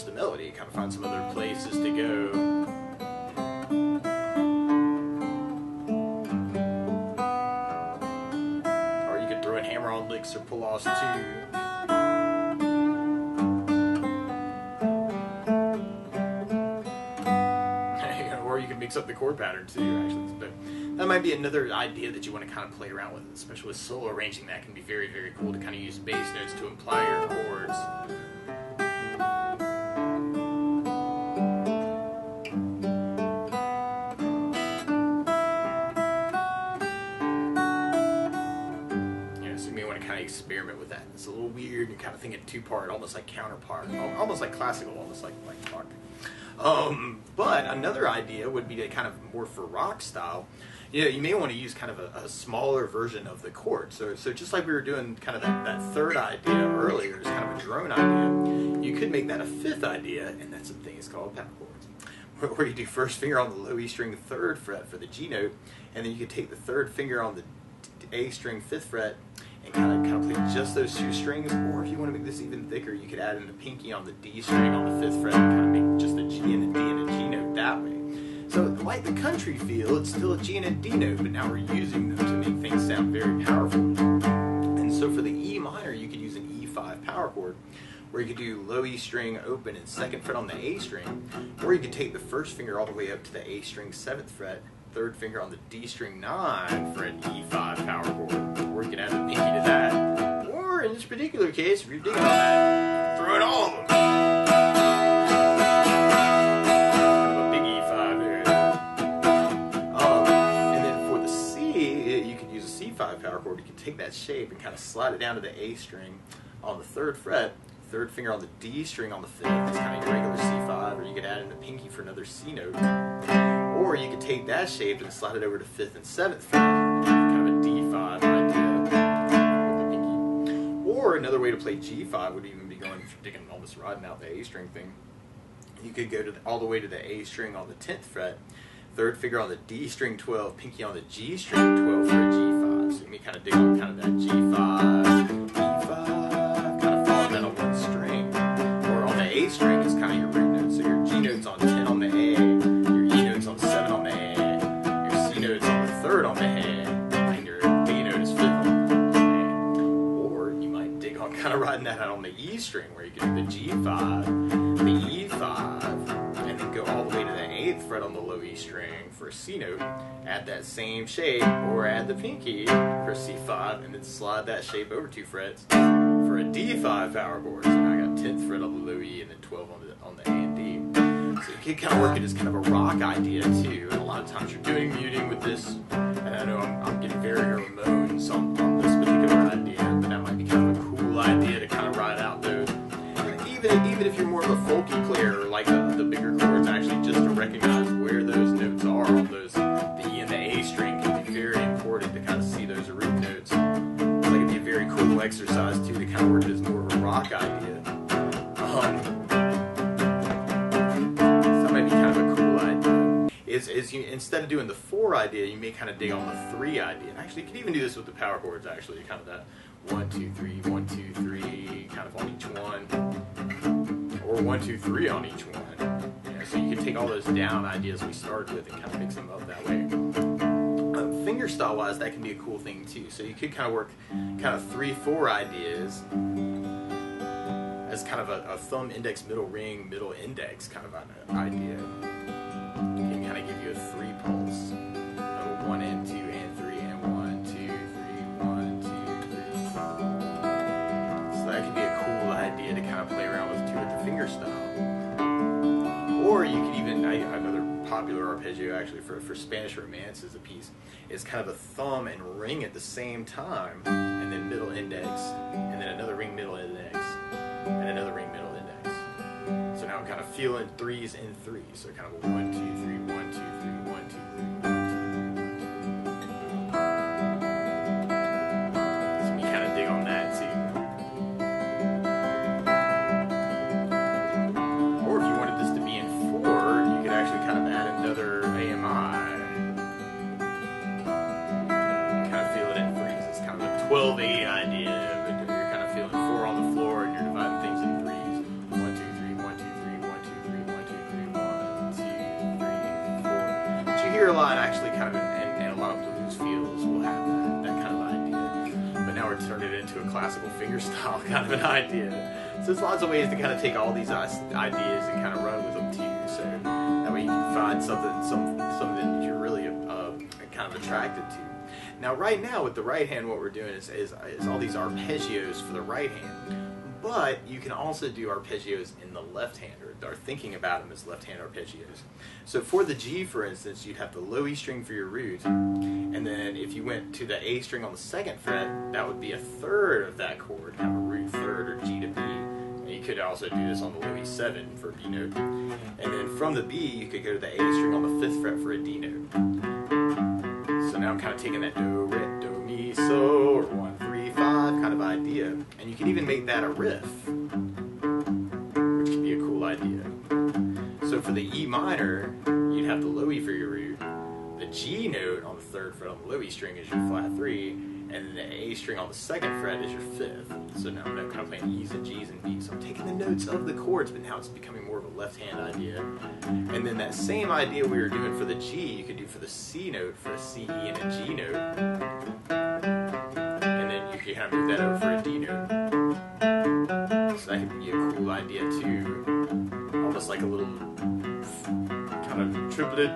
The melody, kind of find some other places to go. Or you could throw in hammer-on licks or pull-offs too. Or you can mix up the chord pattern too, actually. But that might be another idea that you want to kind of play around with, especially with solo arranging. That can be very, very cool to kind of use bass notes to imply your chords. Experiment with that. It's a little weird. You're kind of thinking 2-part, almost like counterpart, almost like classical, almost like rock. But another idea would be to kind of more for rock style. You may want to use kind of a smaller version of the chord. So just like we were doing kind of that 3rd idea earlier, is kind of a drone idea. You could make that a 5th idea, and that's something is called power chords, where you do 1st finger on the low E string 3rd fret for the G note, and then you could take the 3rd finger on the A string 5th fret and kind of play just those 2 strings. Or if you want to make this even thicker, you could add in the pinky on the D string on the 5th fret and kind of make just a G and a D and a G note that way. So like the country feel, it's still a G and a D note, but now we're using them to make things sound very powerful. And so for the E minor, you could use an E5 power chord, where you could do low E string open and 2nd fret on the A string, or you could take the 1st finger all the way up to the A string 7th fret, 3rd finger on the D string 9 for an E5 power chord, or you can add the pinky to that, or in this particular case, if you're digging on that, throw it all of them. Kind of a big E5 there. And then for the C, you could use a C5 power chord. You can take that shape and kind of slide it down to the A string on the 3rd fret, 3rd finger on the D string on the 5th. That's kind of your regular C5, or you could add in the pinky for another C note. Or you could take that shape and slide it over to 5th and 7th fret, kind of a D5 idea with the pinky. Or another way to play G5 would even be going, if you're digging almost riding out the A string thing, you could go all the way to the A string on the 10th fret, 3rd finger on the D string 12, pinky on the G string 12 for a G5. So you may kind of dig on kind of that G5, E5, kind of follow that on one string. Or on the A string is kind of your root note, so your G note's on 10 on the A, on 7 on the A, your C note's on the 3rd on the A, and your B note is 5th on the A. Or you might dig on kind of riding that out on the E string, where you can do the G5, the E5, and then go all the way to the 8th fret on the low E string for a C note, add that same shape, or add the pinky for C5, and then slide that shape over 2 frets for a D5 power chord. So now I got 10th fret on the low E and then 12 on the A and D. So you can kind of work it as kind of a rock idea too, and a lot of times you're doing muting with this, and I know I'm getting very Ramones on this particular idea, but that might be kind of a cool idea to kind of ride out those. And even if you're more of a folky player, like the bigger chords, actually just to recognize where those notes are on those, the E and the A string can be very important to kind of see those root notes. So that can be a very cool exercise too, to kind of work it as more of a rock idea. Is you, instead of doing the 4 idea, you may kind of dig on the 3 idea. And actually, you can even do this with the power chords, actually, kind of that 1, 2, 3, 1, 2, 3, kind of on each one, or 1, 2, 3 on each one. Yeah, so you can take all those down ideas we started with and kind of mix them up that way. Fingerstyle wise, that can be a cool thing too. So you could kind of work kind of 3, 4 ideas as kind of a thumb, index, middle ring, middle index kind of an idea. Can kind of give you a 3 pulse. 1 and 2 and 3 and 1, 2, 3, 1, 2, 3. So that could be a cool idea to kind of play around with too with the fingerstyle. Or you could even, another popular arpeggio actually for Spanish Romance is a piece, is kind of a thumb and ring at the same time, and then middle index, and then another ring middle index, and another ring middle index. So now I'm kind of feeling 3s and 3s. So kind of a 1, 2, 3, 1, 2, 3, 1, 2, 3, 1, 2, 3. So you kind of dig on that too. Or if you wanted this to be in 4, you could actually kind of add another AMI. Kind of feel it in 3s. It's kind of a 12/8 idea, but you're kind of feeling 4 on the floor and you're dividing things in 3s. 1, 2, 3, 1, 2, 3, 1, 2, 3, 1, 2, 3, 1, 2, 3, 4. But you hear a lot actually kind of in a lot of blues feels will have that kind of idea. But now we're turning it into a classical fingerstyle kind of an idea. So there's lots of ways to kind of take all these ideas and kind of run with them too. So that way you can find something that you're really kind of attracted to. Now right now with the right hand, what we're doing is all these arpeggios for the right hand. But you can also do arpeggios in the left hand, or thinking about them as left hand arpeggios. So for the G, for instance, you'd have the low E string for your root, and then if you went to the A string on the 2nd fret, that would be a third of that chord, kind of a root third, or G to B. And you could also do this on the low E7 for a B note. And then from the B, you could go to the A string on the 5th fret for a D note. So now I'm kind of taking that do, re, do, mi, so, or 1, 3, 5 kind of idea. And you can even make that a riff, which could be a cool idea. So for the E minor, you'd have the low E for your root. The G note on the 3rd fret on the low E string is your flat 3, and then the A string on the 2nd fret is your 5th. So now I'm kind of playing E's and G's and B's. So I'm taking the notes of the chords, but now it's becoming more of a left-hand idea. And then that same idea we were doing for the G, you could do for the C note, for a C, E, and a G note. And then you could kind of move that over for a D note. So that could be a cool idea too. Almost like a little kind of triplet,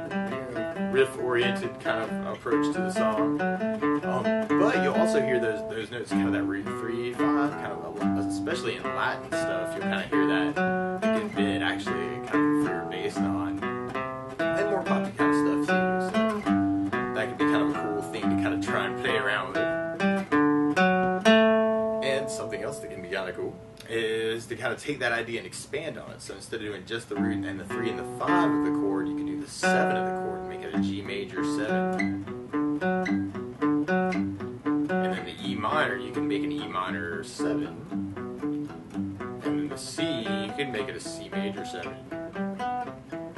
riff-oriented kind of approach to the song. But you'll also hear those notes, kind of that root 3, 5, kind of, especially in Latin stuff, you'll kind of hear that a good bit actually, kind of for your bass non, and more poppy kind of stuff too. So that could be kind of a cool thing to kind of try and play around with. And something else that can be kind of cool is to kind of take that idea and expand on it. So instead of doing just the root and the 3 and the 5 of the chord, you can do the 7 of the chord and make it a G major 7. And then the E minor, you can make an E minor 7. And then the C, you can make it a C major 7.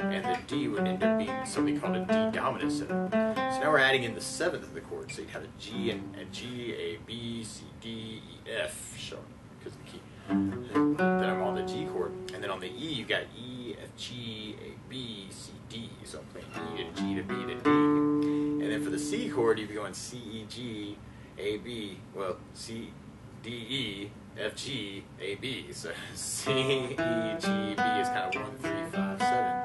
And the D would end up being something called a D dominant 7. So now we're adding in the 7th of the chord. So you'd have a G and a G, A, B, C, D, E, F sharp, because the key. Then I'm on the G chord, and then on the E you got E, F, G, A, B, C, D. So I'm playing E to G to B to D. And then for the C chord, you'd be going C, E, G, A, B. Well, C, D, E, F, G, A, B. So C, E, G, B is kind of 1, 3, 5, 7.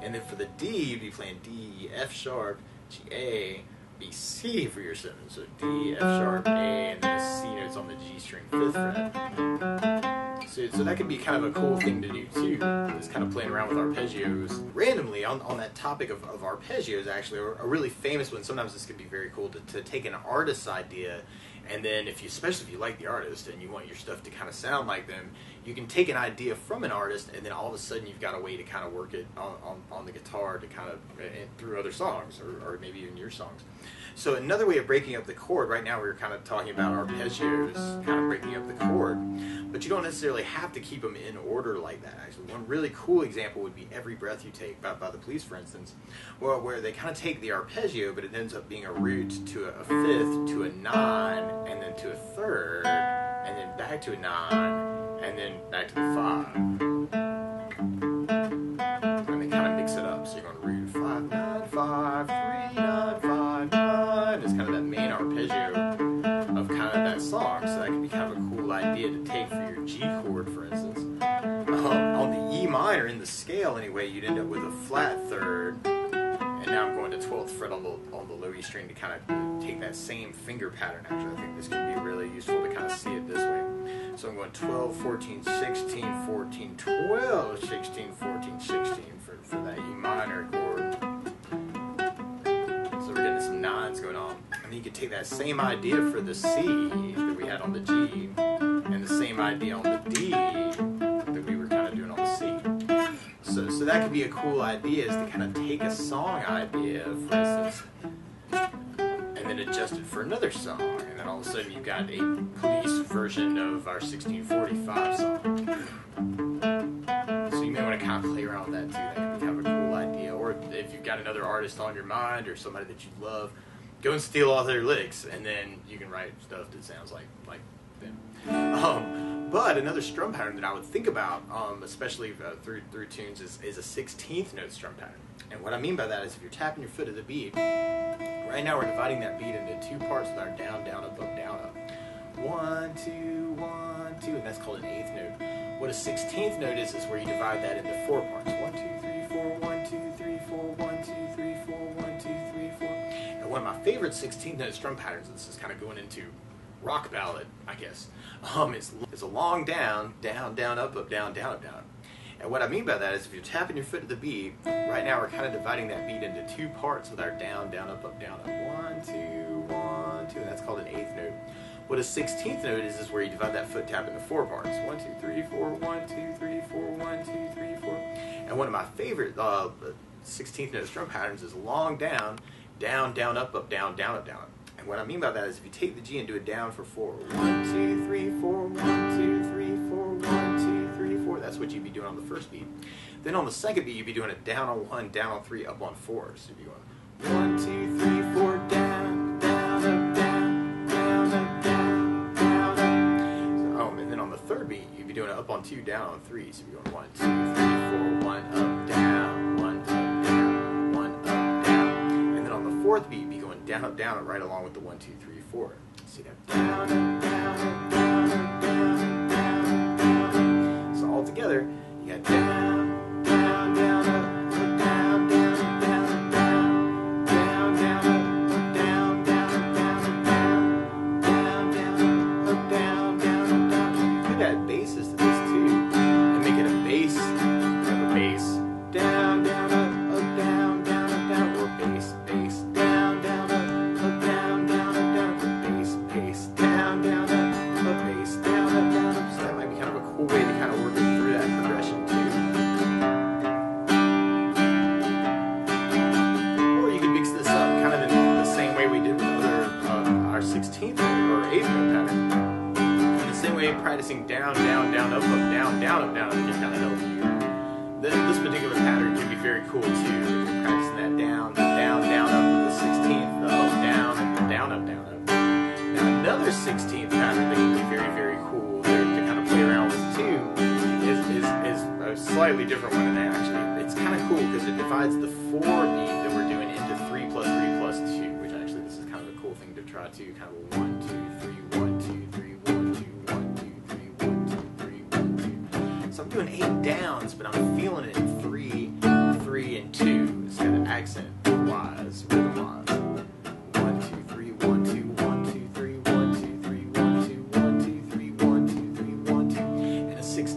And then for the D, you'd be playing D, F sharp, G, A, B, C for your 7. So D, F sharp, A, and then the C notes on the G string 5th fret. So that could be kind of a cool thing to do too, is kind of playing around with arpeggios. Randomly, on that topic of arpeggios, actually, a really famous one, sometimes this could be very cool to take an artist's idea, and then especially if you like the artist and you want your stuff to kind of sound like them, you can take an idea from an artist, and then all of a sudden you've got a way to kind of work it on the guitar to kind of through other songs, or maybe even your songs. So another way of breaking up the chord, right now we were kind of talking about arpeggios, kind of breaking up the chord, but you don't necessarily have to keep them in order like that. Actually, one really cool example would be Every Breath You Take by the Police, for instance, where they kind of take the arpeggio, but it ends up being a root to a fifth, to a nine, and then to a third, and then back to a nine, and then back to the five. And they kind of mix it up. So you're going root 5 9 5 3 9 5 9. It's kind of that main arpeggio of kind of that song. So that can be kind of a cool idea to take for your G chord, for instance. On the E minor, in the scale anyway, you'd end up with a flat third. And now I'm going to 12th fret on the low E string to kind of take that same finger pattern. Actually, I think this could be really useful to kind of see it this way. So I'm going 12, 14, 16, 14, 12, 16, 14, 16 for that E minor chord. So we're getting some nines going on. And then you could take that same idea for the C that we had on the G, and the same idea on the D that we were kind of doing on the C. So that could be a cool idea, is to kind of take a song idea, for instance, and then adjust it for another song, and then all of a sudden you've got a Police version of our 1645 song. So you may want to kind of play around with that too. That could be kind of a cool idea. Or if you've got another artist on your mind, or somebody that you love, go and steal all their licks, and then you can write stuff that sounds like them. But another strum pattern that I would think about, especially through tunes, is a 16th note strum pattern. And what I mean by that is, if you're tapping your foot at the beat, right now we're dividing that beat into two parts with our down, down, up, down, up. 1, 2, 1, 2, and that's called an 8th note. What a 16th note is where you divide that into 4 parts. 1, 2, 3, 4, 1, 2, 3, 4, 1, 2, 3, 4, 1, 2, 3, 4. And one of my favorite 16th note strum patterns, this is kind of going into rock ballad, I guess. It's a long down, down, down, up, down, down, up, down. And what I mean by that is, if you're tapping your foot at the beat, right now we're kind of dividing that beat into 2 parts with our down, down, up, down, up. 1, 2, 1, 2, and that's called an 8th note. What a 16th note is where you divide that foot tap into 4 parts. 1, 2, 3, 4, 1, 2, 3, 4, 1, 2, 3, 4. And one of my favorite 16th note strum patterns is long down, down, down, up, down, down, up, down. And what I mean by that is, if you take the G and do it down for 4, 1, 2, 3, 4, 1, 2, 3, 4, 1, 2, 3, 4. That's what you'd be doing on the first beat. Then on the second beat, you'd be doing it down on 1, down on 3, up on 4. So you'd be going 1, 2, 3, 4, down, down, up, down, down, up, down, down, up. So, and then on the third beat, you'd be doing it up on 2, down on 3. So you'd be going 1, 2, 3, 4, 1, up, down, 1, up, down, 1, up, down. And then on the fourth beat, you'd be going down, up, down, right along with the 1, 2, 3, 4. See that? Down, up, down, up, down, up, down, up, down, down. So all together, you got down, down, down, up, down, down, down, down, down, down, up, down, down, down, down, down, down, up, down, down, down. You could add basses to this too, and make it a bass, have a bass, down, down, up, down, down, up, down, or bass, bass, down, down, up, down, down, up, down, bass, bass, down, down, up, bass, down, down, up. So that might be kind of a cool way to kind of work it through that progression too. Or you could mix this up kind of in the same way we did with our 16th or 8th note pattern. In the same way, practicing down, down, down, up, down, down, up, down, can kind of help you. This particular pattern can be very cool too. If you're practicing that down, down, down, up with the 16th, the up, down, and the down, up, down, up. Now another 16th pattern that can be very, very cool to kind of play around with too is a slightly different one, and actually it's kind of cool because it divides the 4 beat that we're doing into 3 plus 3 plus 2, which actually this is kind of a cool thing to try too. Kind of 1, 2, 3, 1, 2, 3, 1, 2, 1, 2, 3, 1, 2, 3, 1, 2. So I'm doing 8 downs, but I'm feeling it in 3, 3, and 2. It's kind of accent wise, rhythm wise. 1, 2, 3, 1, 2, 1, 2, 3, 1, 2, 3, 1, 2, 1, 2, 3, 1, 2, 3, 1, 2. And a 16th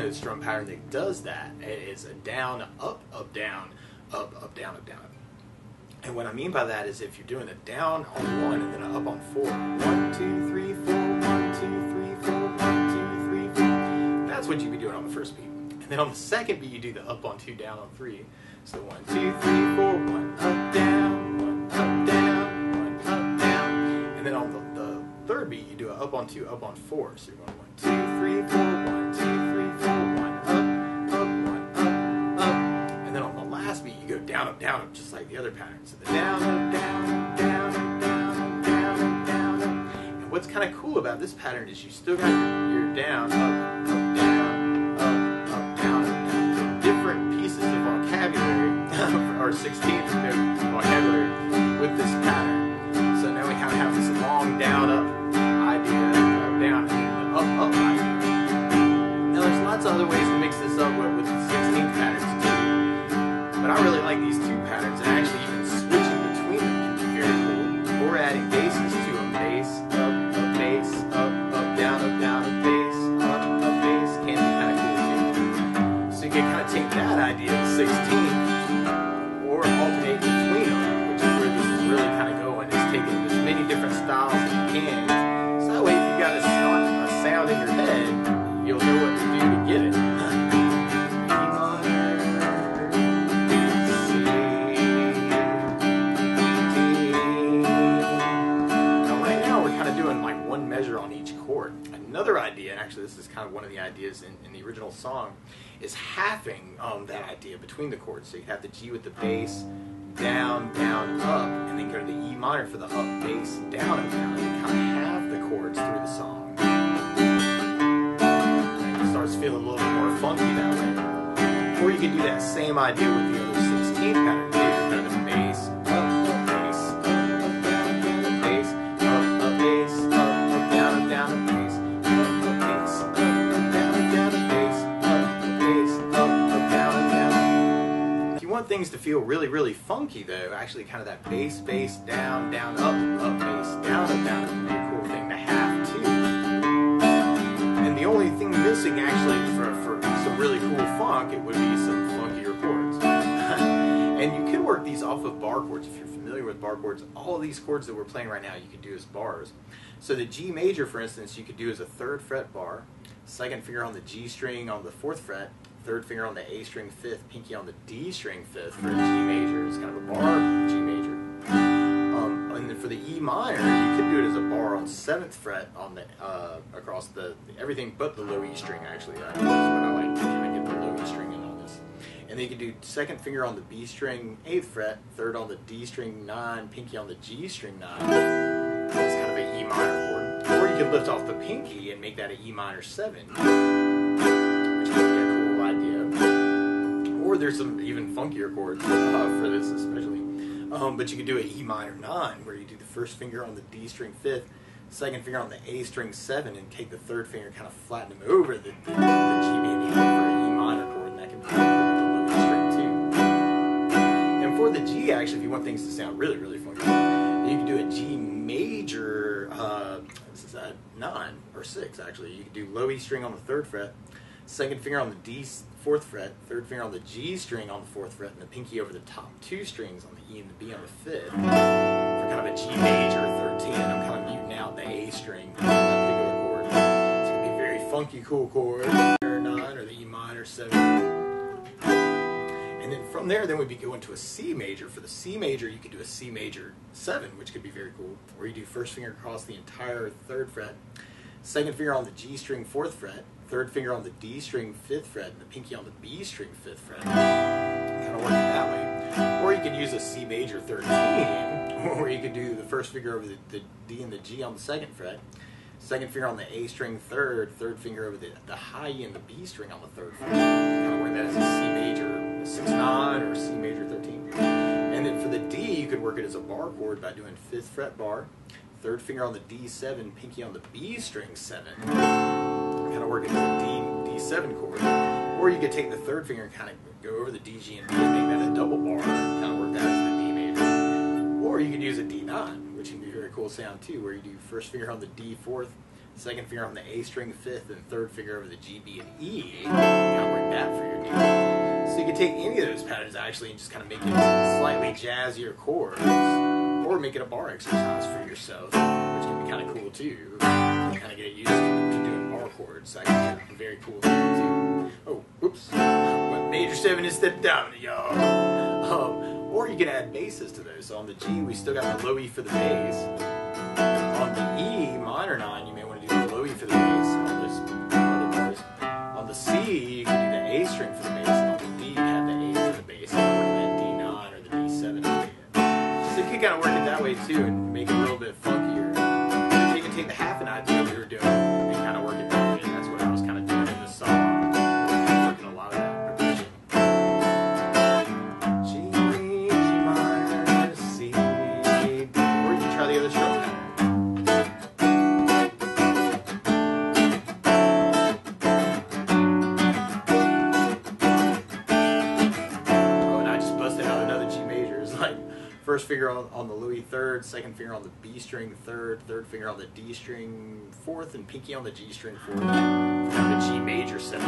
good strum pattern that does that. It is a down, up, up, down, up, up, down, up, down. And what I mean by that is if you're doing a down on 1 and then an up on 4, 1, 2, 3, 4, 1, 2, 3, 4, 1, 2, 3, 4. That's what you'd be doing on the first beat. And then on the second beat, you do the up on 2, down on 3. So 1, 2, 3, 4, 1 up, down, 1 up, down, 1 up, down. And then on the third beat, you do an up on 2, up on 4. So you're going 1, 2, 3, 4, 1, 2, 3, 4, 1 up, up, 1 up, up. And then on the last beat, you go down, up, just like the other pattern. So the down, up, down, down, up, down, down, down, up. And what's kind of cool about this pattern is you still got your down, up, down, up, down, up, down. Different pieces of vocabulary, or 16th note vocabulary with this pattern. So now we kind of have this long down, up idea, up, down, and then the up, idea. Now there's lots of other ways to mix this up with the 16th patterns too. But I really like these two patterns, and actually even switching between them can be very cool. Or adding basses to them. Bass, up, down, up, bass, up, bass, can be kind of cool too. So you can kind of take that idea of 16th, or alternate between them, which is where this is really kind of going, is taking as many different styles as you can. So that way if you've got a sound in your head, you'll know what to do to get it. Measure on each chord. Another idea, and actually this is kind of one of the ideas in the original song, is halving that idea between the chords. So you have the G with the bass, down, down, up, and then go to the E minor for the up, bass, down, and down, and kind of halve the chords through the song. And it starts feeling a little bit more funky that way. Or you can do that same idea with the other 16th pattern too. Kind of the bass, up, bass, up, down, down, bass, up, bass, up, down, down, bass, up, bass, up, down, down, bass, up, bass, up, down, down. If you want things to feel really, really funky though, actually kind of that bass, bass, down, down, up, bass, down, is a pretty cool thing to have too. And the only thing missing actually for some really cool funk, it would be some funkier chords. And you can work these off of bar chords. If you're familiar with bar chords, all of these chords that we're playing right now you could do as bars. So the G major, for instance, you could do as a 3rd fret bar, 2nd finger on the G string on the 4th fret, 3rd finger on the A string 5th, pinky on the D string 5th for a G major. It's kind of a bar G major. And then for the E minor, you could do it as a bar on 7th fret on the across the everything but the low E string. Actually, that's what I like to kind of get the low E string in on this. And then you can do 2nd finger on the B string 8th fret, 3rd on the D string 9, pinky on the G string 9. That's kind of an E minor chord. Or you can lift off the pinky and make that an E minor 7, which would be a cool idea. Or there's some even funkier chords for this especially. But you could do an E minor 9, where you do the 1st finger on the D string 5th, 2nd finger on the A string 7, and take the 3rd finger, kind of flatten them over the G and the A for an E minor chord, and that can be cool with the low E string too. And for the G, actually, if you want things to sound really, really funky, you can do a G major, this is a 9 or 6 actually. You can do low E string on the 3rd fret, 2nd finger on the D 4th fret, 3rd finger on the G string on the 4th fret, and the pinky over the top 2 strings on the E and the B on the 5th. For kind of a G major 13, I'm kind of muting out the A string on that particular chord. It's going to be a very funky, cool chord, or 9 or the E minor 7. And then from there, then we'd be going to a C major. For the C major, you could do a C major 7, which could be very cool, where you do 1st finger across the entire 3rd fret, 2nd finger on the G string 4th fret, 3rd finger on the D string 5th fret, and the pinky on the B string 5th fret. Kind of work it that way. Or you could use a C major 13, or you could do the 1st finger over the D and the G on the 2nd fret, 2nd finger on the A string 3rd, 3rd finger over the high E and the B string on the 3rd fret. Kind of work that as a C major 6-9 or C major 13. And then for the D, you could work it as a bar chord by doing 5th fret bar, 3rd finger on the D7, pinky on the B string 7. Kind of work it as a D7 chord. Or you could take the 3rd finger and kind of go over the D, G, and B and make that a double bar, and kind of work that as the D major. Or you could use a D9, which can be a very cool sound too, where you do 1st finger on the D4th, second finger on the A string 5th, and third finger over the G, B, and E. Kind of work that for your D. So you can take any of those patterns actually and just kind of make it slightly jazzier chords, or make it a bar exercise for yourself, which can be kind of cool too. Kind of get used to doing bar chords. That can be a very cool thing too. Oh, whoops! Went major 7 instead of dominant, y'all. Or you can add basses to those. So on the G, we still got the low E for the bass. On the E minor 9, you may want to do the low E for the bass on those other bars. On the C, you can do the A string for the bass. And on the D, you can have the A for the bass. And work that D9 or the D7. So you can kind of work it that way too and make it a little bit funkier. You can take the half an idea we were doing and kind of work it that way. And that's what I was kind of doing in this song. Working a lot of that progression. G minor, C, D. Or you can try the other strum pattern. First finger on the Louis 3rd, second finger on the B string 3rd, third finger on the D string 4th, and pinky on the G string 4th, and the G major 7. So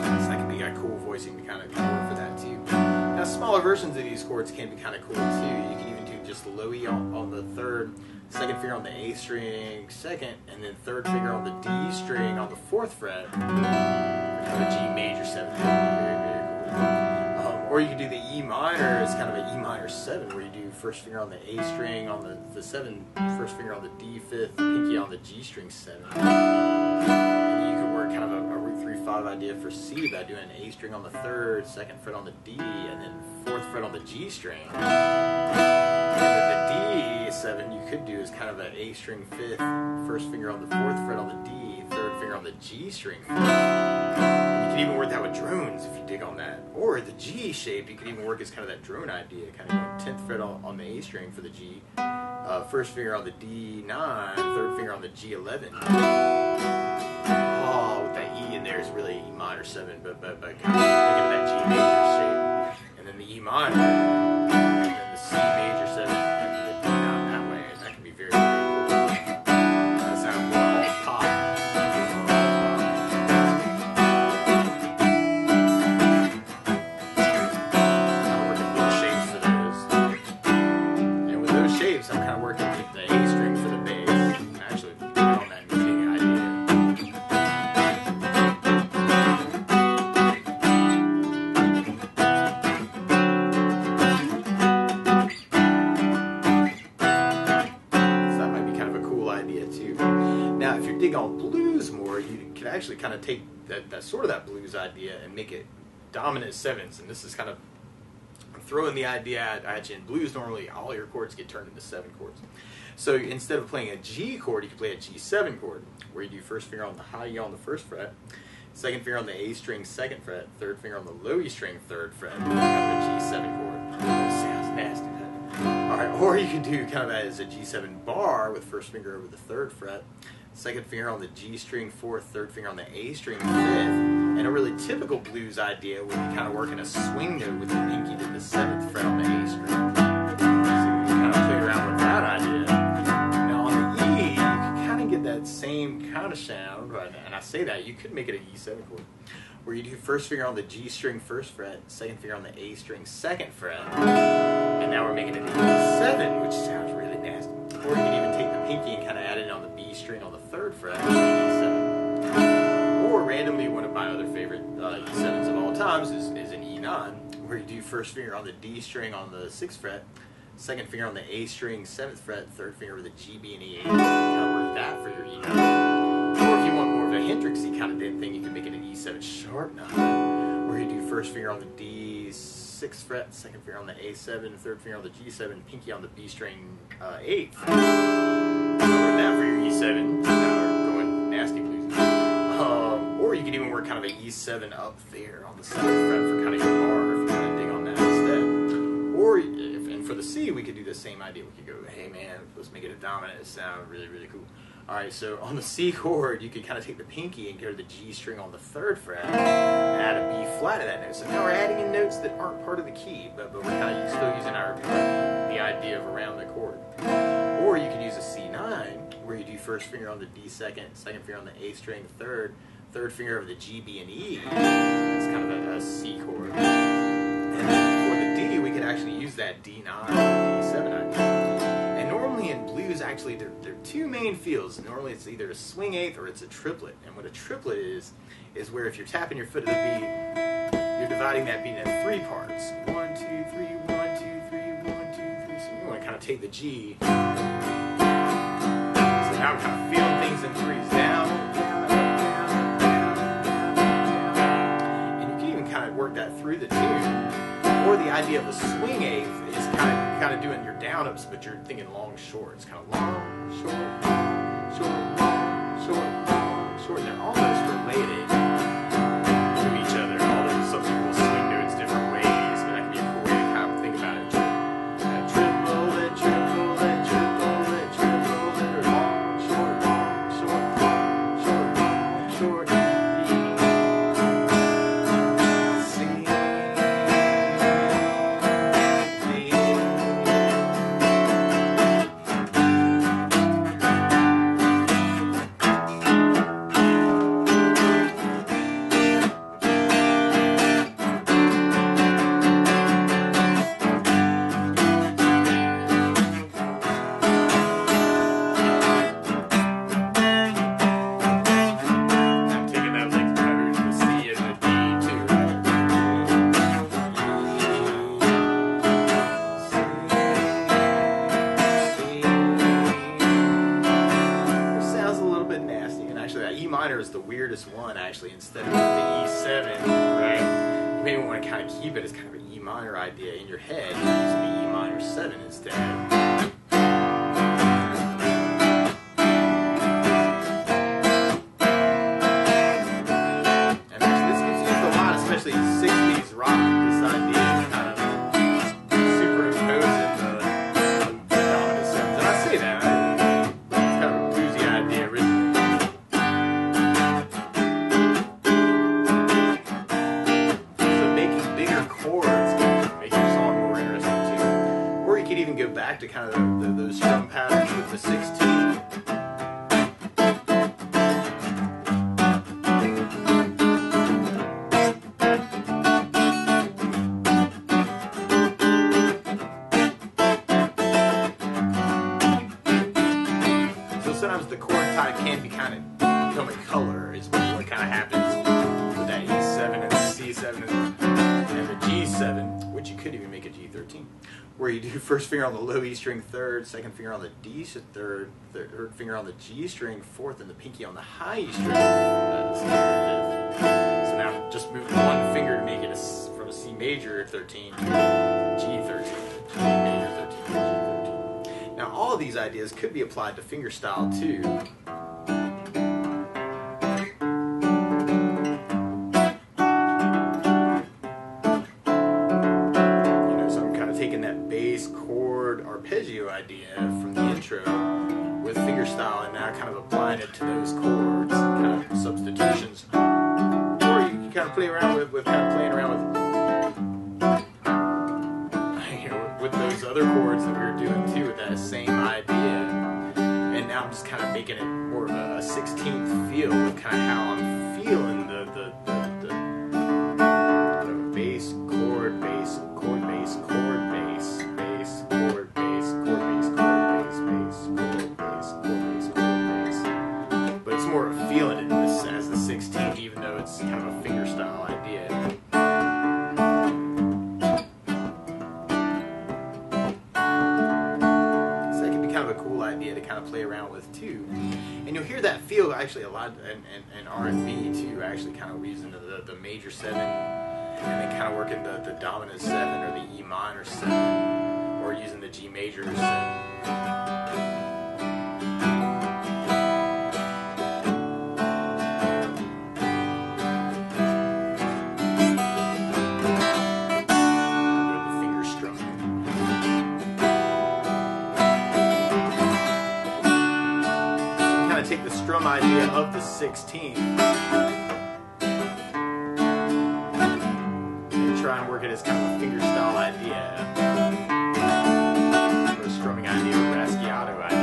that can be a cool voicing to kind of work for that too. Now smaller versions of these chords can be kind of cool too. You can even do just the low E on the 3rd, second finger on the A string 2nd, and then third finger on the D string on the 4th fret, and the G major 7. Very, very cool. Or you can do the E minor as kind of an E minor 7, where you do first finger on the A string on the 7, first finger on the D 5th, pinky on the G string 7. And you can work kind of a root 3/5 idea for C by doing an A string on the 3rd, second fret on the D, and then 4th fret on the G string. And with the D7, you could do is kind of an A string 5th, first finger on the 4th fret on the D, third finger on the G string 5th. You can even work that with drones if you dig on that. Or the G shape, you can even work as kind of that drone idea, kind of going 10th fret on the A string for the G, first finger on the D9, third finger on the G11. Oh, with that E in there is really E minor 7, but kind of thinking of that G major shape. And then the E minor, and then the C major 7, and the D9 that way. And that can be very, very cool. That sounds more all pop. I'm kind of working with the A string for the bass. I'm actually on that muting idea. So that might be kind of a cool idea too. Now, if you dig on blues more, you can actually kind of take that sort of that blues idea and make it dominant 7s. And this is kind of throwing the idea at you. In blues, normally all your chords get turned into 7 chords. So instead of playing a G chord, you can play a G7 chord, where you do first finger on the high E on the 1st fret, second finger on the A string 2nd fret, third finger on the low E string 3rd fret, kind of a G7 chord. That sounds nasty, doesn't it? All right, or you can do kind of that as a G7 bar with first finger over the 3rd fret, second finger on the G string 4th, third finger on the A string 5th, and a really typical blues idea where you kind of work in a swing note with the pinky to the 7th fret on the A string. So you can kind of play around with that idea. Now on the E, you can kind of get that same kind of sound, right? And I say that, you could make it an E7 chord, where you do first finger on the G string 1st fret, second finger on the A string 2nd fret, and now we're making it an E7, which sounds really nasty. Or you can even take the pinky and kind of add it on the B string on the 3rd fret, E7. Or randomly, one of my other favorite E7s of all times is an E9, where you do first finger on the D string on the 6th fret, second finger on the A string 7th fret, third finger with the G, B, and E8. Kind of work that for your E9. Or if you want more of a Hendrixy kind of thing, you can make it an E7 sharp 9, where you do first finger on the D 6th fret, second finger on the A7, third finger on the G7, pinky on the B string 8th. So work that for your E7. Now we're going nasty blues. Or you could even work kind of an E7 up there on the 7th fret for kind of your bar, if you kind of dig on that instead. Or, and for the C, we could do the same idea. We could go, hey man, let's make it a dominant sound, really, really cool. Alright, so on the C chord, you could kind of take the pinky and go to the G string on the 3rd fret, and add a B flat to that note. So now we're adding in notes that aren't part of the key, but we're kind of still using the idea of around the chord. Or you could use a C9, where you do first finger on the D second, second finger on the A string, third finger of the G, B, and E. It's kind of a C chord. And then for the D, we could actually use that D9 or D7 idea. And normally in blues, actually, there are two main feels. Normally it's either a swing eighth or it's a triplet. And what a triplet is where if you're tapping your foot to the beat, you're dividing that beat into three parts. 1, 2, 3, 1, 2, 3, 1, 2, 3. So you want to kind of take the G. So now we're kind of feeling things in threes. Down, down, down, down, down, down. And you can even kind of work that through the tune. Or the idea of a swing eighth is kind of doing your down ups, but you're thinking long short. It's kind of long, short, short, long, short, long, short. And they're almost related to each other. Although some people will swing notes different ways, but that can be a cool way to kind of think about it. Triplet, triplet, triplet, triplet, or long, short, short, short, long, short. Is the weirdest one actually. Instead of the E7, right? You may want to kind of keep it as kind of an E minor idea in your head, using the E minor 7 instead. And actually, this gets used a lot, especially 60s rock. This idea is kind of superimposed in the dominant 7s. And I say that it's kind of a bluesy idea originally. Even go back to kind of those strum patterns with the 16. So sometimes the chord type can be kind of become a color, is what kind of happens with that E7 and the C7 and the G7, which you could even make a G13. Where you do first finger on the low E string third, second finger on the D third, third finger on the G string fourth, and the pinky on the high E string fifth. So now just move one finger to make it from a C major 13 to G13, G major 13 to G13. Now all of these ideas could be applied to fingerstyle too. Chord arpeggio idea from the intro with fingerstyle and now kind of applying it to those chords, kind of substitutions. Or you can kind of play around with kind of playing around with those other chords that we were doing too with that same idea. And now I'm just kind of making it more of a 16th feel with kind of how I'm feeling the bass, chord, bass, chord, bass, chord, bass. More of a feeling in this as the 16th, even though it's kind of a fingerstyle idea. So that can be kind of a cool idea to kind of play around with too. And you'll hear that feel actually a lot in R&B too, actually kind of using the major 7 and then kind of working the dominant 7 or the E minor 7 or using the G major 7. Take the strum idea of the 16th and try and work it as kind of a fingerstyle idea or a strumming idea or Basquiat idea.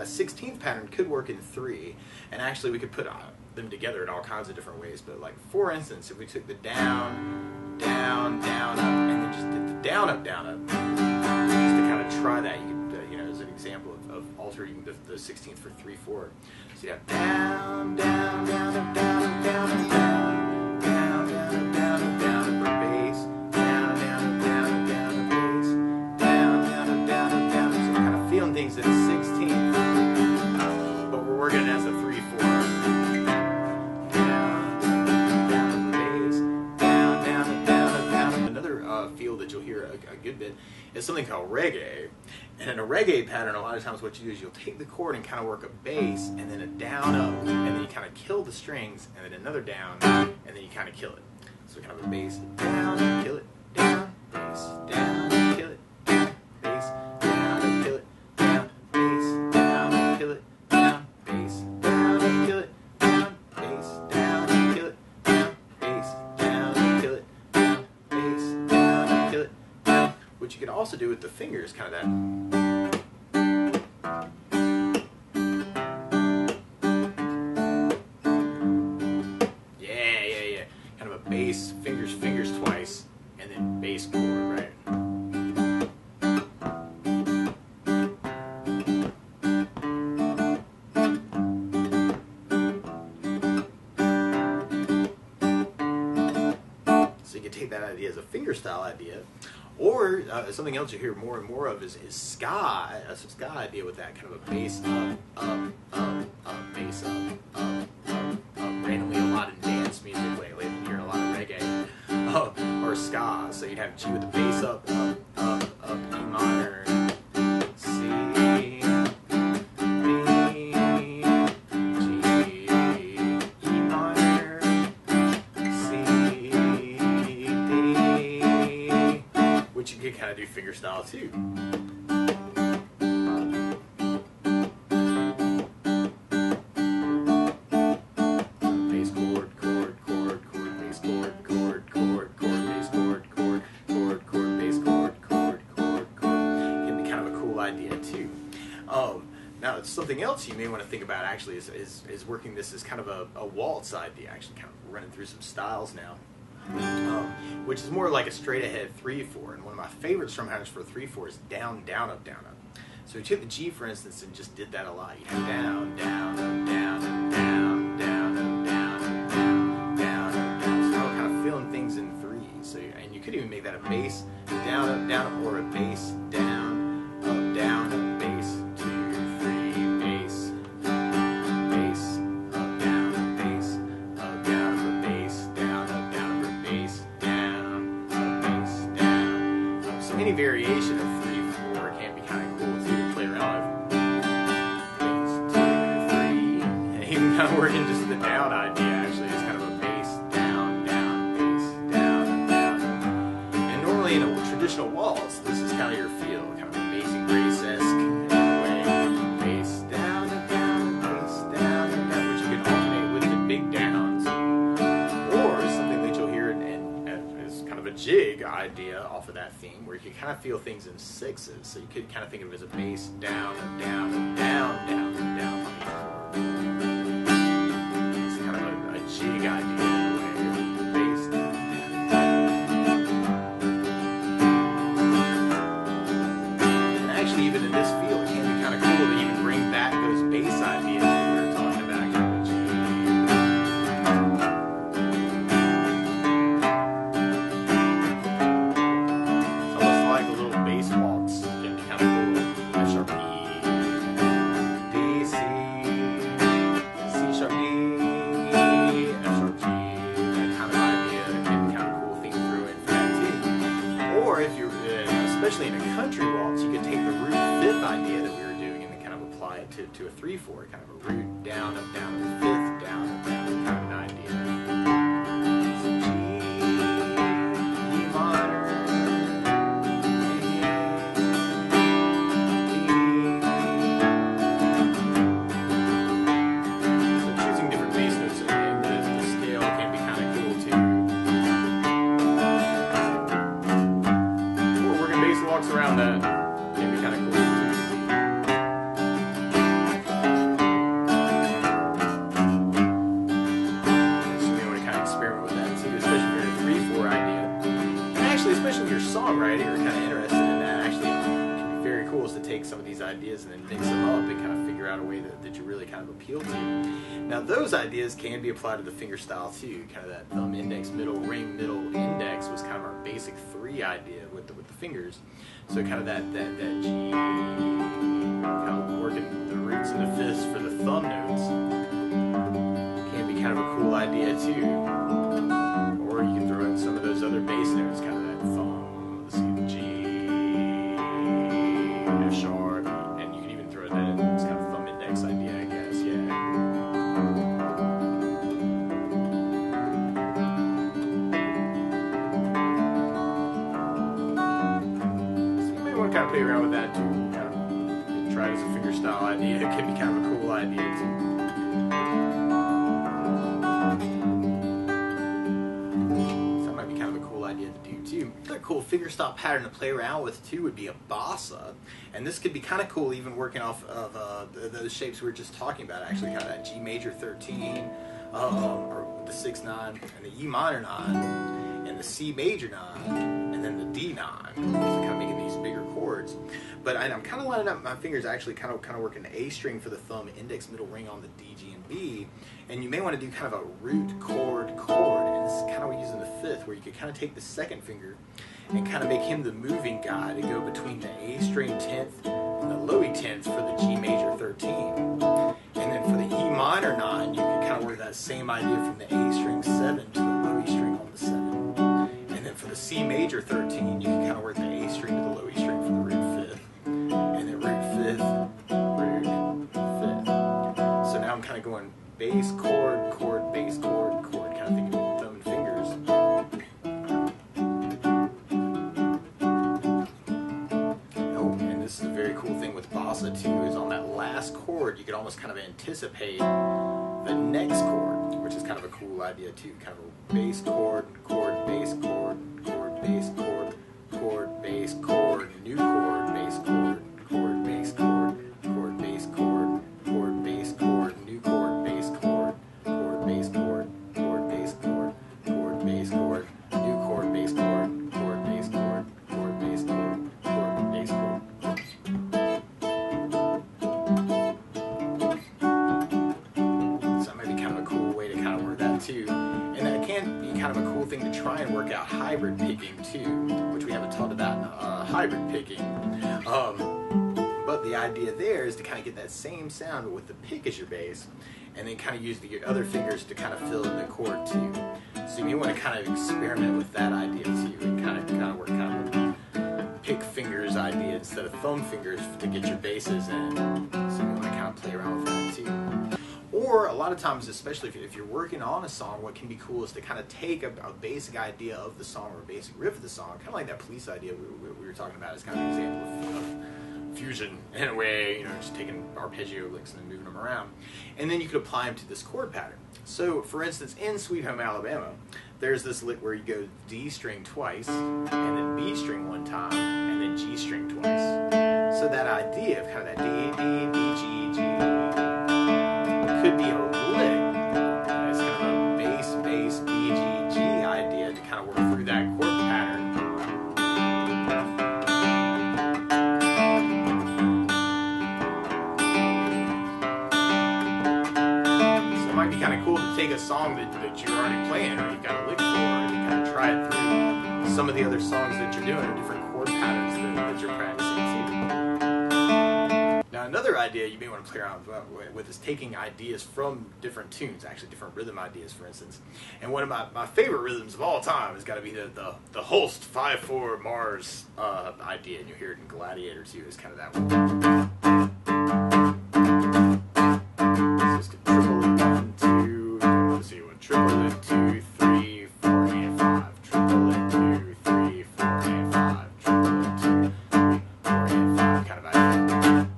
16th pattern could work in 3, and actually we could put them together in all kinds of different ways. But like, for instance, if we took the down, down, down, up, and then just did the down, up, just to kind of try that, you could, you know, as an example of altering the 16th for 3/4. So you have down, down, down, up, down, up, down, up, down, down, down, down, up, down, up, for bass, down, down, up, down, up, down, up, bass, down, down, up, down, up, down, up. So we're kind of feeling things in 16th, but we're working as a 3/4. That you'll hear a good bit is something called reggae. And in a reggae pattern, a lot of times what you do is you'll take the chord and kind of work a bass and then a down up, and then you kind of kill the strings, and then another down, and then you kind of kill it. So kind of a bass, down, kill it, down, bass, down, kill it, down, bass, down, kill it, down, bass, down, kill it, down, bass, down, kill it, down, bass, down, kill it, down, bass, down, kill it, down, bass, down, kill it, down. Which you can also do with the fingers, kind of that. Bass, fingers twice, and then bass chord, right? So you can take that idea as a fingerstyle idea, or something else you hear more and more of is ska. That's a ska idea with that kind of a bass up, bass up, randomly a lot in dance music lately. I've been hearing a lot of reggae or ska. So you'd have G with the bass up, E minor, C, B, G, E minor, C, D, which you could kind of do fingerstyle too. Now, something else you may want to think about actually is working this as kind of a waltz idea, actually kind of running through some styles now, which is more like a straight ahead 3/4. And one of my favorite strum patterns for 3/4 is down, down, up, down, up. So we took the G, for instance, and just did that a lot. You have down, down, up, down, up, down, down, up, down, up, down, down, up, down. So kind of feeling things in 3. So, and you could even make that a bass, down, up, or a bass, down, up, bass, 2, 3, bass, bass, up, down, bass, up, down, or bass, down, or bass, down, bass, down. So any variation of 3/4 can be kind of cool too to play around with. Bass, 2, 3, and even kind of working just the down idea actually is kind of a bass, down, bass, down. And normally in a traditional waltz, this is kind of your feel, kind of Amazing Grace-esque in a way. Bass, down, bass, down, which you can alternate with the big downs. Or something that you'll hear as kind of a jig idea off of that theme, where you can kind of feel things in 6s. So you could kind of think of it as a bass, down, down, down, down, down. It's kind of a jig idea in a way. Bass, down. And actually, even in this feel, it can be kind of cool to even bring back those bass ideas that we were talking about. Kind of a jig. Especially in a country waltz, you could take the root 5th idea that we were doing and then kind of apply it to a 3/4, kind of a root down, up, down, 5th, down, kind of an idea. So G, E minor, so choosing different bass notes and the scale can be kind of cool too. Walks around that can be kind of cool too. songwriting or kind of interested in that, actually it can be very cool is to take some of these ideas and then mix them up and kind of figure out a way that you really kind of appeal to. Now those ideas can be applied to the fingerstyle too. Kind of that thumb, index, middle, ring, middle, index was kind of our basic 3 idea with the fingers. So kind of that G, kind of working the roots and the fifths for the thumb notes can be kind of a cool idea too. Or you can throw in some of those other bass notes, kind of that thumb, let's see, the G, F sharp, and you can even throw that in. It's kind of thumb index idea, I guess, yeah. So you may want to kind of play around with that too. Kind of try it as a fingerstyle idea. It can be kind of a cool idea too. Another cool fingerstyle pattern to play around with too would be a bossa, and this could be kind of cool even working off of those shapes we were just talking about, actually kind of that G major 13 or the 6/9 and the E minor 9 and the C major 9 and then the D 9, so kind of making these bigger chords. But I'm kind of lining up my fingers, actually kind of working the A string for the thumb, index, middle, ring on the D, G, and B. And you may want to do kind of a root chord, and this is kind of using the 5th, where you could kind of take the 2nd finger and kind of make him the moving guy to go between the A string 10th and the low E 10th for the G major 13. And then for the E minor 9, you can kind of work that same idea from the A string 7 to the low E string on the 7. And then for the C major 13, you can kind of work the A string to the low E string for the root 5th. And then root 5th, root 5th. So now I'm kind of going bass, chord, chord, bass, chord, chord, kind of thinking of thumb and fingers. Oh, and this is a very cool thing with bossa too, is on that last chord, you could almost kind of anticipate the next chord, which is kind of a cool idea too. Kind of a bass chord, chord, bass chord, chord, bass chord, chord, bass chord, new chord, bass chord, chord, bass chord, chord, bass chord, chord, bass chord, new chord, bass chord, chord, bass chord, chord, bass chord, chord, bass chord, new chord, bass chord, chord, bass chord, chord, bass chord, chord, bass chord. So that might be kind of a cool way to kind of work that too. And that can be kind of a cool thing to try and work out hybrid picking too, which we haven't talked about hybrid picking. But the idea there is to kind of get that same sound but with the pick as your bass, and then kind of use your other fingers to kind of fill in the chord too. So you may want to kind of experiment with that idea too, and kind of work kind of a pick fingers idea instead of thumb fingers to get your basses in. So you want to kind of play around with that too. Or a lot of times, especially if you're working on a song, what can be cool is to kind of take a basic idea of the song or a basic riff of the song, kind of like that Police idea we were talking about as kind of an example of fusion in a way, you know, just taking arpeggio licks and then moving them around. And then you could apply them to this chord pattern. So for instance, in Sweet Home Alabama, there's this lick where you go D string twice, and then B string one time, and then G string twice. So that idea of kind of that D, D, D, G, G, could be a lick. And it's kind of a bass, bass, B, G, G idea to kind of work through that chord pattern. So it might be kind of cool to take a song that you're already playing or you've got a lick for, and you kind of try it through some of the other songs that you're doing or different chord patterns that you're practicing too. Now another idea you may want to play around with is taking ideas from different tunes, actually different rhythm ideas, for instance. And one of my favorite rhythms of all time has got to be the Holst 5/4 Mars idea, and you hear it in Gladiator too. Is kind of that one. So it's triple and 1, 2. Let's see what triple and 2, 3, 4, and 5. Triple and 2, 3, 4, and 5. Triple and 2, 3, 4, and 5. Kind of idea.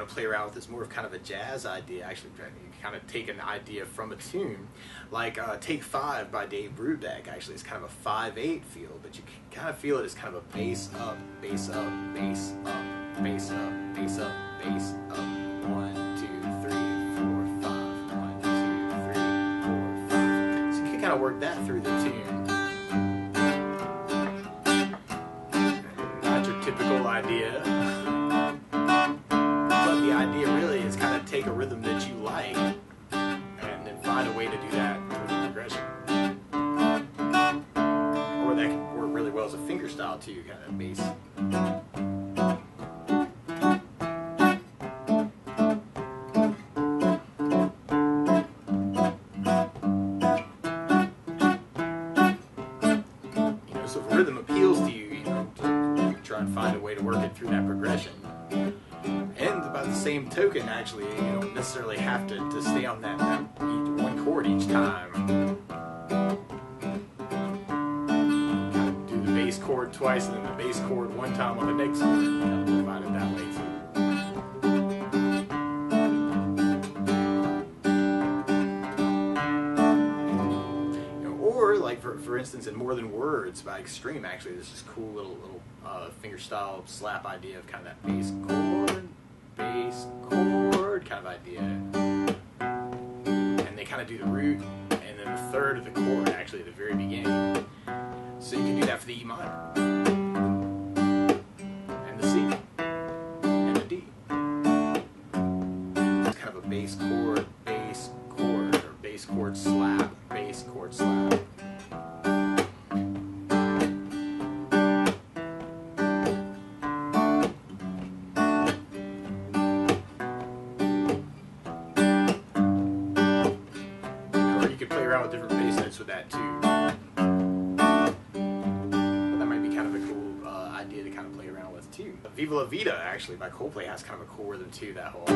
want to play around with is more of kind of a jazz idea. Actually, you kind of take an idea from a tune, like Take 5 by Dave Brubeck. Actually, it's kind of a 5/8 feel, but you can kind of feel it as kind of a bass up, bass up, bass up, bass up, bass up, bass up. 1, 2, 3, 4, 5. 1, 2, 3, 4, 5. So you can kind of work that through the tune. Not your typical idea. Take a rhythm that you like and then find a way to do that through the progression. Or that can work really well as a fingerstyle too, kind of bass. You know, so if a rhythm appeals to you, you know, try and find a way to work it through that progression. And by the same token, actually, you don't necessarily have to stay on that one chord each time. Kind of do the bass chord twice and then the bass chord one time on the next chord. Kind of find it that way too. You know, or like for instance, in More Than Words by Extreme, actually, there's this cool little fingerstyle slap idea of kind of that bass chord kind of idea, and they kind of do the root and then the third of the chord actually at the very beginning. So you can do that for the E minor and the C and the D. It's kind of a bass chord, or bass chord slap, bass chord slap. With different bass notes with that too. But that might be kind of a cool idea to kind of play around with too. Viva La Vida actually by Coldplay has kind of a cool rhythm too, that whole.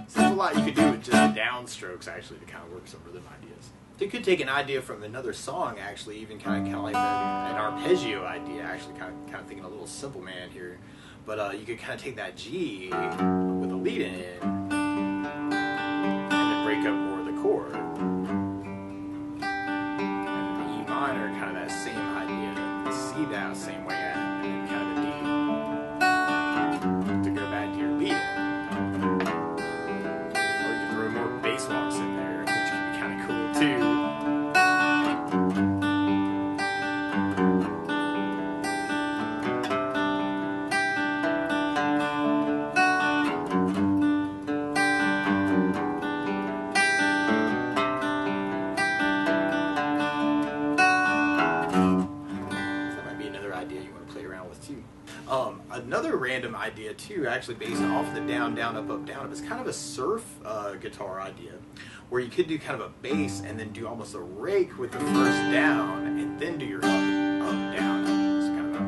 So there's a lot you could do with just the downstrokes actually to kind of work some rhythm ideas. So you could take an idea from another song, actually, even kind of like an arpeggio idea, actually, kind of thinking a little Simple Man here. But you could kind of take that G with a lead in and then break up more of the chord. And then the E minor, kind of that same idea, the C that same way, and then kind of the D to go back to your lead in. Or you can throw more bass walks in there, which can be kind of cool too. Another random idea too, actually based off the down, down, up, up, down, it's kind of a surf guitar idea, where you could do kind of a bass and then do almost a rake with the first down, and then do your up, up, down. It's kind of a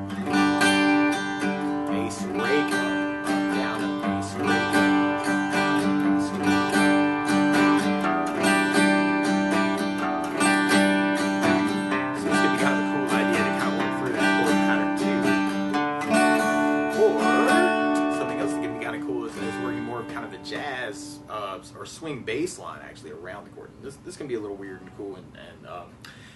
bass rake, up, down, up, bass rake, bass rake. So this could be kind of a cool idea to kind of work through that chord pattern too. Or something else that can be kind of cool is working more of kind of a jazz or swing bass line actually around the chord. And this can be a little weird and cool. And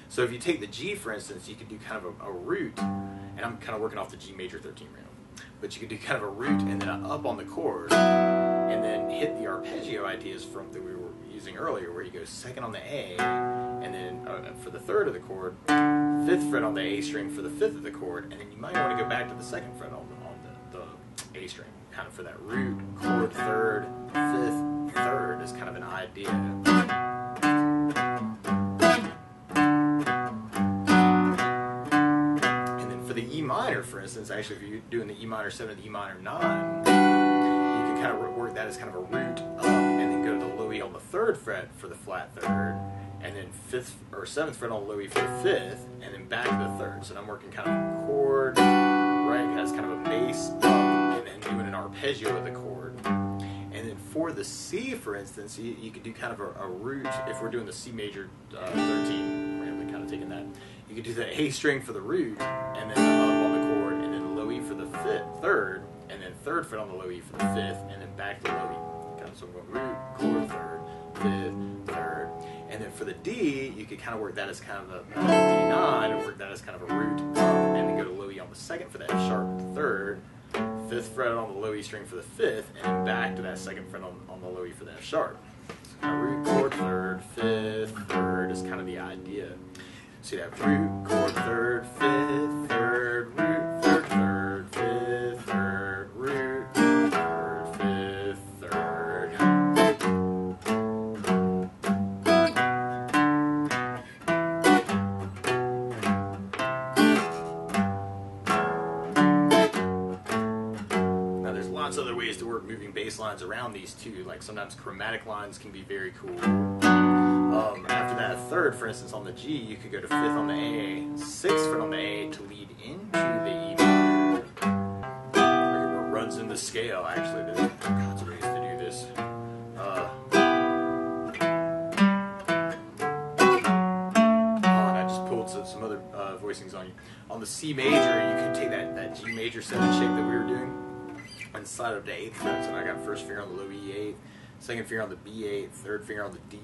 so if you take the G, for instance, you could do kind of a root, and I'm kind of working off the G major 13 random, but you could do kind of a root and then an up on the chord, and then hit the arpeggio ideas from that we were using earlier, where you go second on the A, and then for the third of the chord, 5th fret on the A string for the 5th of the chord, and then you might want to go back to the 2nd fret on the A string, kind of for that root, chord, 3rd, 5th, 3rd is kind of an idea. And then for the E minor, for instance, actually if you're doing the E minor 7 and the E minor 9, you can kind of work that as kind of a root up, and then go to the low E on the 3rd fret for the flat 3rd, and then 5th or 7th fret on the low E for the 5th, and then back to the 3rd. So I'm working kind of a chord, right? That's kind of a bass up, and then doing an arpeggio with the chord. And And then for the C, for instance, you could do kind of a root. If we're doing the C major 13, randomly kind of taking that, you could do the A string for the root, and then the up on the chord, and then the low E for the third, and then third fret on the low E for the fifth, and then back to low E. Kind of, so I'm going root, chord, third, fifth, third. And then for the D, you could kind of work that as kind of a D9, and work that as kind of a root up, and then go to low E on the second for the F sharp third, fifth fret on the low E string for the fifth, and then back to that second fret on the low E for the F sharp. So kind of root, chord, third, fifth, third is kind of the idea. So you have root, chord, third, fifth, third, root, third, third, fifth, third, root, third, fifth, third. Now there's lots of other ways to work moving bass lines around these too. Like sometimes chromatic lines can be very cool. After that third, for instance, on the G, you could go to fifth on the A, sixth fret on the A to lead into the E minor. Or it runs in the scale. Actually, there's all kinds of ways to do this. And I just pulled some other voicings on you. On the C major, you could take that G major 7 shape that we were doing and slide up to 8th fret. So I got first finger on the low E8, second finger on the B8, third finger on the D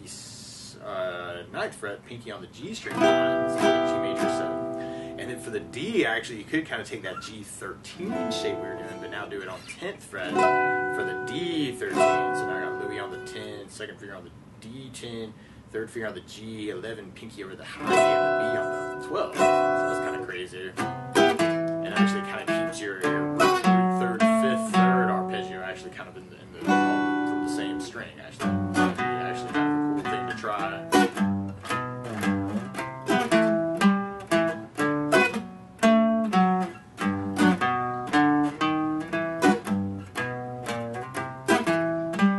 9th fret, pinky on the G string 9, so G major 7. And then for the D, actually, you could kind of take that G13 shape we were doing, but now do it on 10th fret for the D13. So now I got Louis on the 10, second finger on the D10, third finger on the G11, pinky over the high E and the B on the 12. So that's kind of crazy. And actually kind of keeps your root, third, fifth, third arpeggio actually kind of in the same string, actually. Actually kind of a cool thing to try.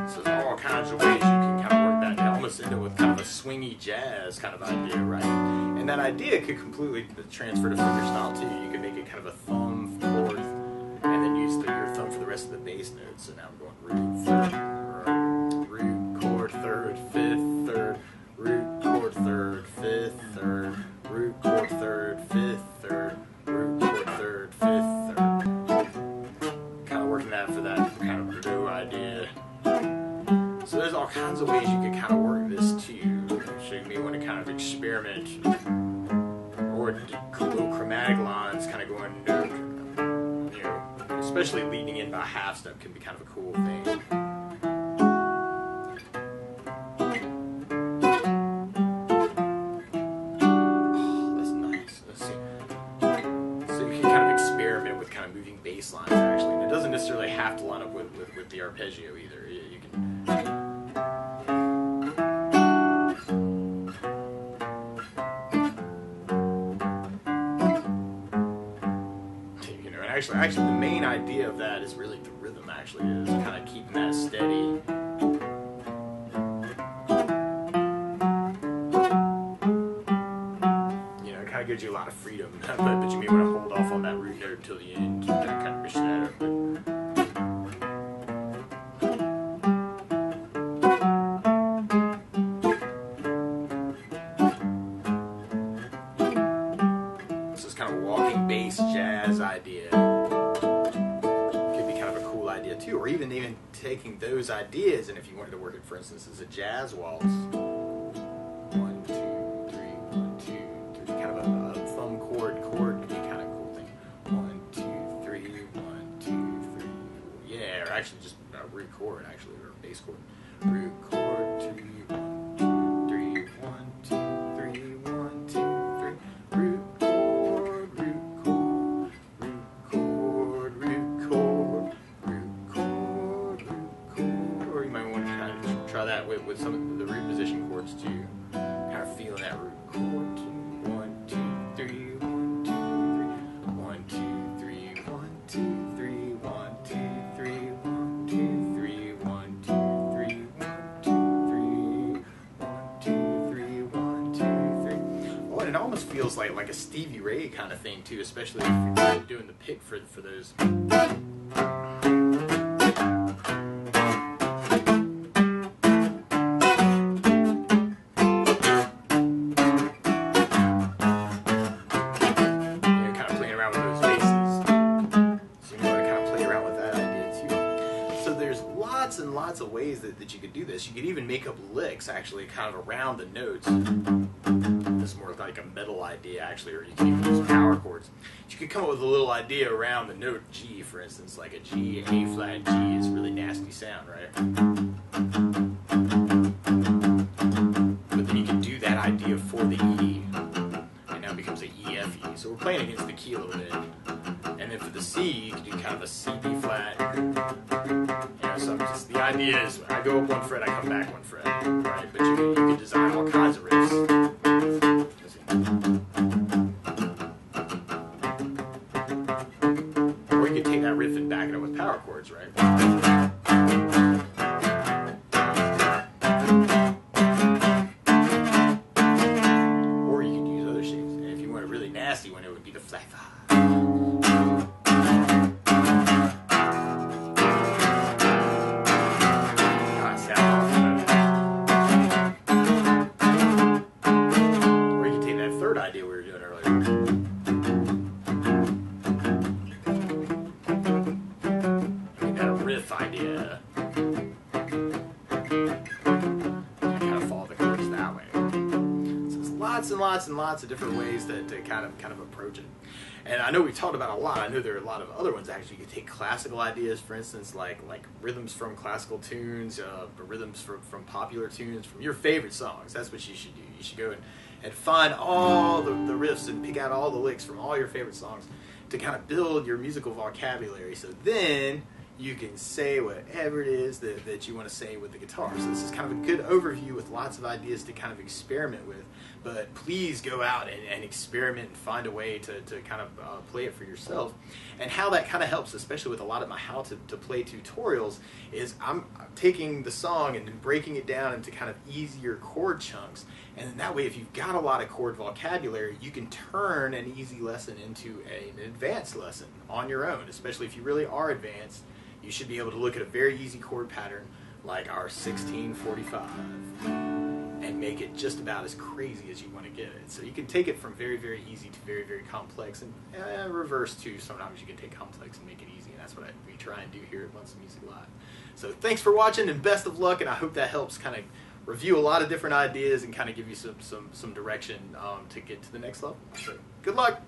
So there's all kinds of ways you can kind of work that down, almost into with kind of a swingy jazz kind of idea, right? And that idea could completely transfer to fingerstyle too. You could make it kind of a thumb, fourth, and then use your thumb for the rest of the bass notes. So now I'm going root, third, root, chord, third, fifth, third, root, chord, third, fifth, third, root, chord, third, fifth, third, root, chord, third, fifth, third. Kind of working that for that kind of Bordeaux idea. So there's all kinds of ways you could kind of work this too. So you may want to kind of experiment or little chromatic lines kind of going, you know, especially leading in by half step can be kind of a cool thing. Oh, that's nice. Let's see. So you can kind of experiment with kind of moving bass lines actually. And it doesn't necessarily have to line up with the arpeggio either. You can. Actually, the main idea of that is really the rhythm. Actually, is kind of keeping that steady. You know, it kind of gives you a lot of freedom, but you may want to hold off on that root note until the end. Kind of push that up. So it's kind of a walking bass jazz idea. Too, or even taking those ideas, and if you wanted to work it, for instance, as a jazz waltz, 1, 2, 3, 1, 2, 3, kind of a thumb chord could be kind of a cool thing. 1, 2, 3, 1, 2, 3, yeah, or actually just a root chord, actually, or a bass chord. Root chord, 2, 1, 2, 3, 1, 2, 3, 1, 2, 3, root chord, root chord, root chord, root chord. Or you might want to kind of try that with some of the root position chords too. Kind of feeling that root chord. 1, 2, 3, 1, 2, 3, 1, 2, 3, 1, 2, 3, 1, 2, 3, 1, 2, 3, 1, 2, 3, 1, 2, 3, 1, 2, 3. Oh, and it almost feels like a Stevie Ray kind of thing too, especially if you're doing the pick for those. ways that you could do this. You could even make up licks actually kind of around the notes. This is more like a metal idea actually, or you can even use power chords. You could come up with a little idea around the note G, for instance, like a G, A flat G. It's a really nasty sound, right? But then you can do that idea for the E, and now it becomes a E, F, E. So we're playing against the key a little bit. And then for the C, you can do kind of a C, B flat. So just the idea is I go up one fret, I come back one fret, right? But you can design all kinds of riffs. Or you can take that riff and back it up with power chords, right? Or you could use other shapes. And if you want a really nasty one, it would be the flat 5. Idea we were doing earlier. Make that a riff idea. Kind of follow the chords that way. So there's lots and lots and lots of different ways to kind of approach it. And I know we talked about a lot. I know there are a lot of other ones actually. You could take classical ideas, for instance, like rhythms from classical tunes, rhythms from popular tunes, from your favorite songs. That's what you should do. You should go and find all the riffs and pick out all the licks from all your favorite songs to kind of build your musical vocabulary. So then you can say whatever it is that you want to say with the guitar. So this is kind of a good overview with lots of ideas to kind of experiment with. But please go out and experiment and find a way to kind of play it for yourself. And how that kind of helps, especially with a lot of my how to play tutorials, is I'm taking the song and breaking it down into kind of easier chord chunks. And then that way, if you've got a lot of chord vocabulary, you can turn an easy lesson into an advanced lesson on your own. Especially if you really are advanced, you should be able to look at a very easy chord pattern like our 1645 and make it just about as crazy as you want to get it. So you can take it from very, very easy to very, very complex, and reverse too. Sometimes you can take complex and make it easy, and that's what we try and do here at Months of Music Live. So thanks for watching, and best of luck, and I hope that helps kind of review a lot of different ideas and kind of give you some direction to get to the next level. So good luck.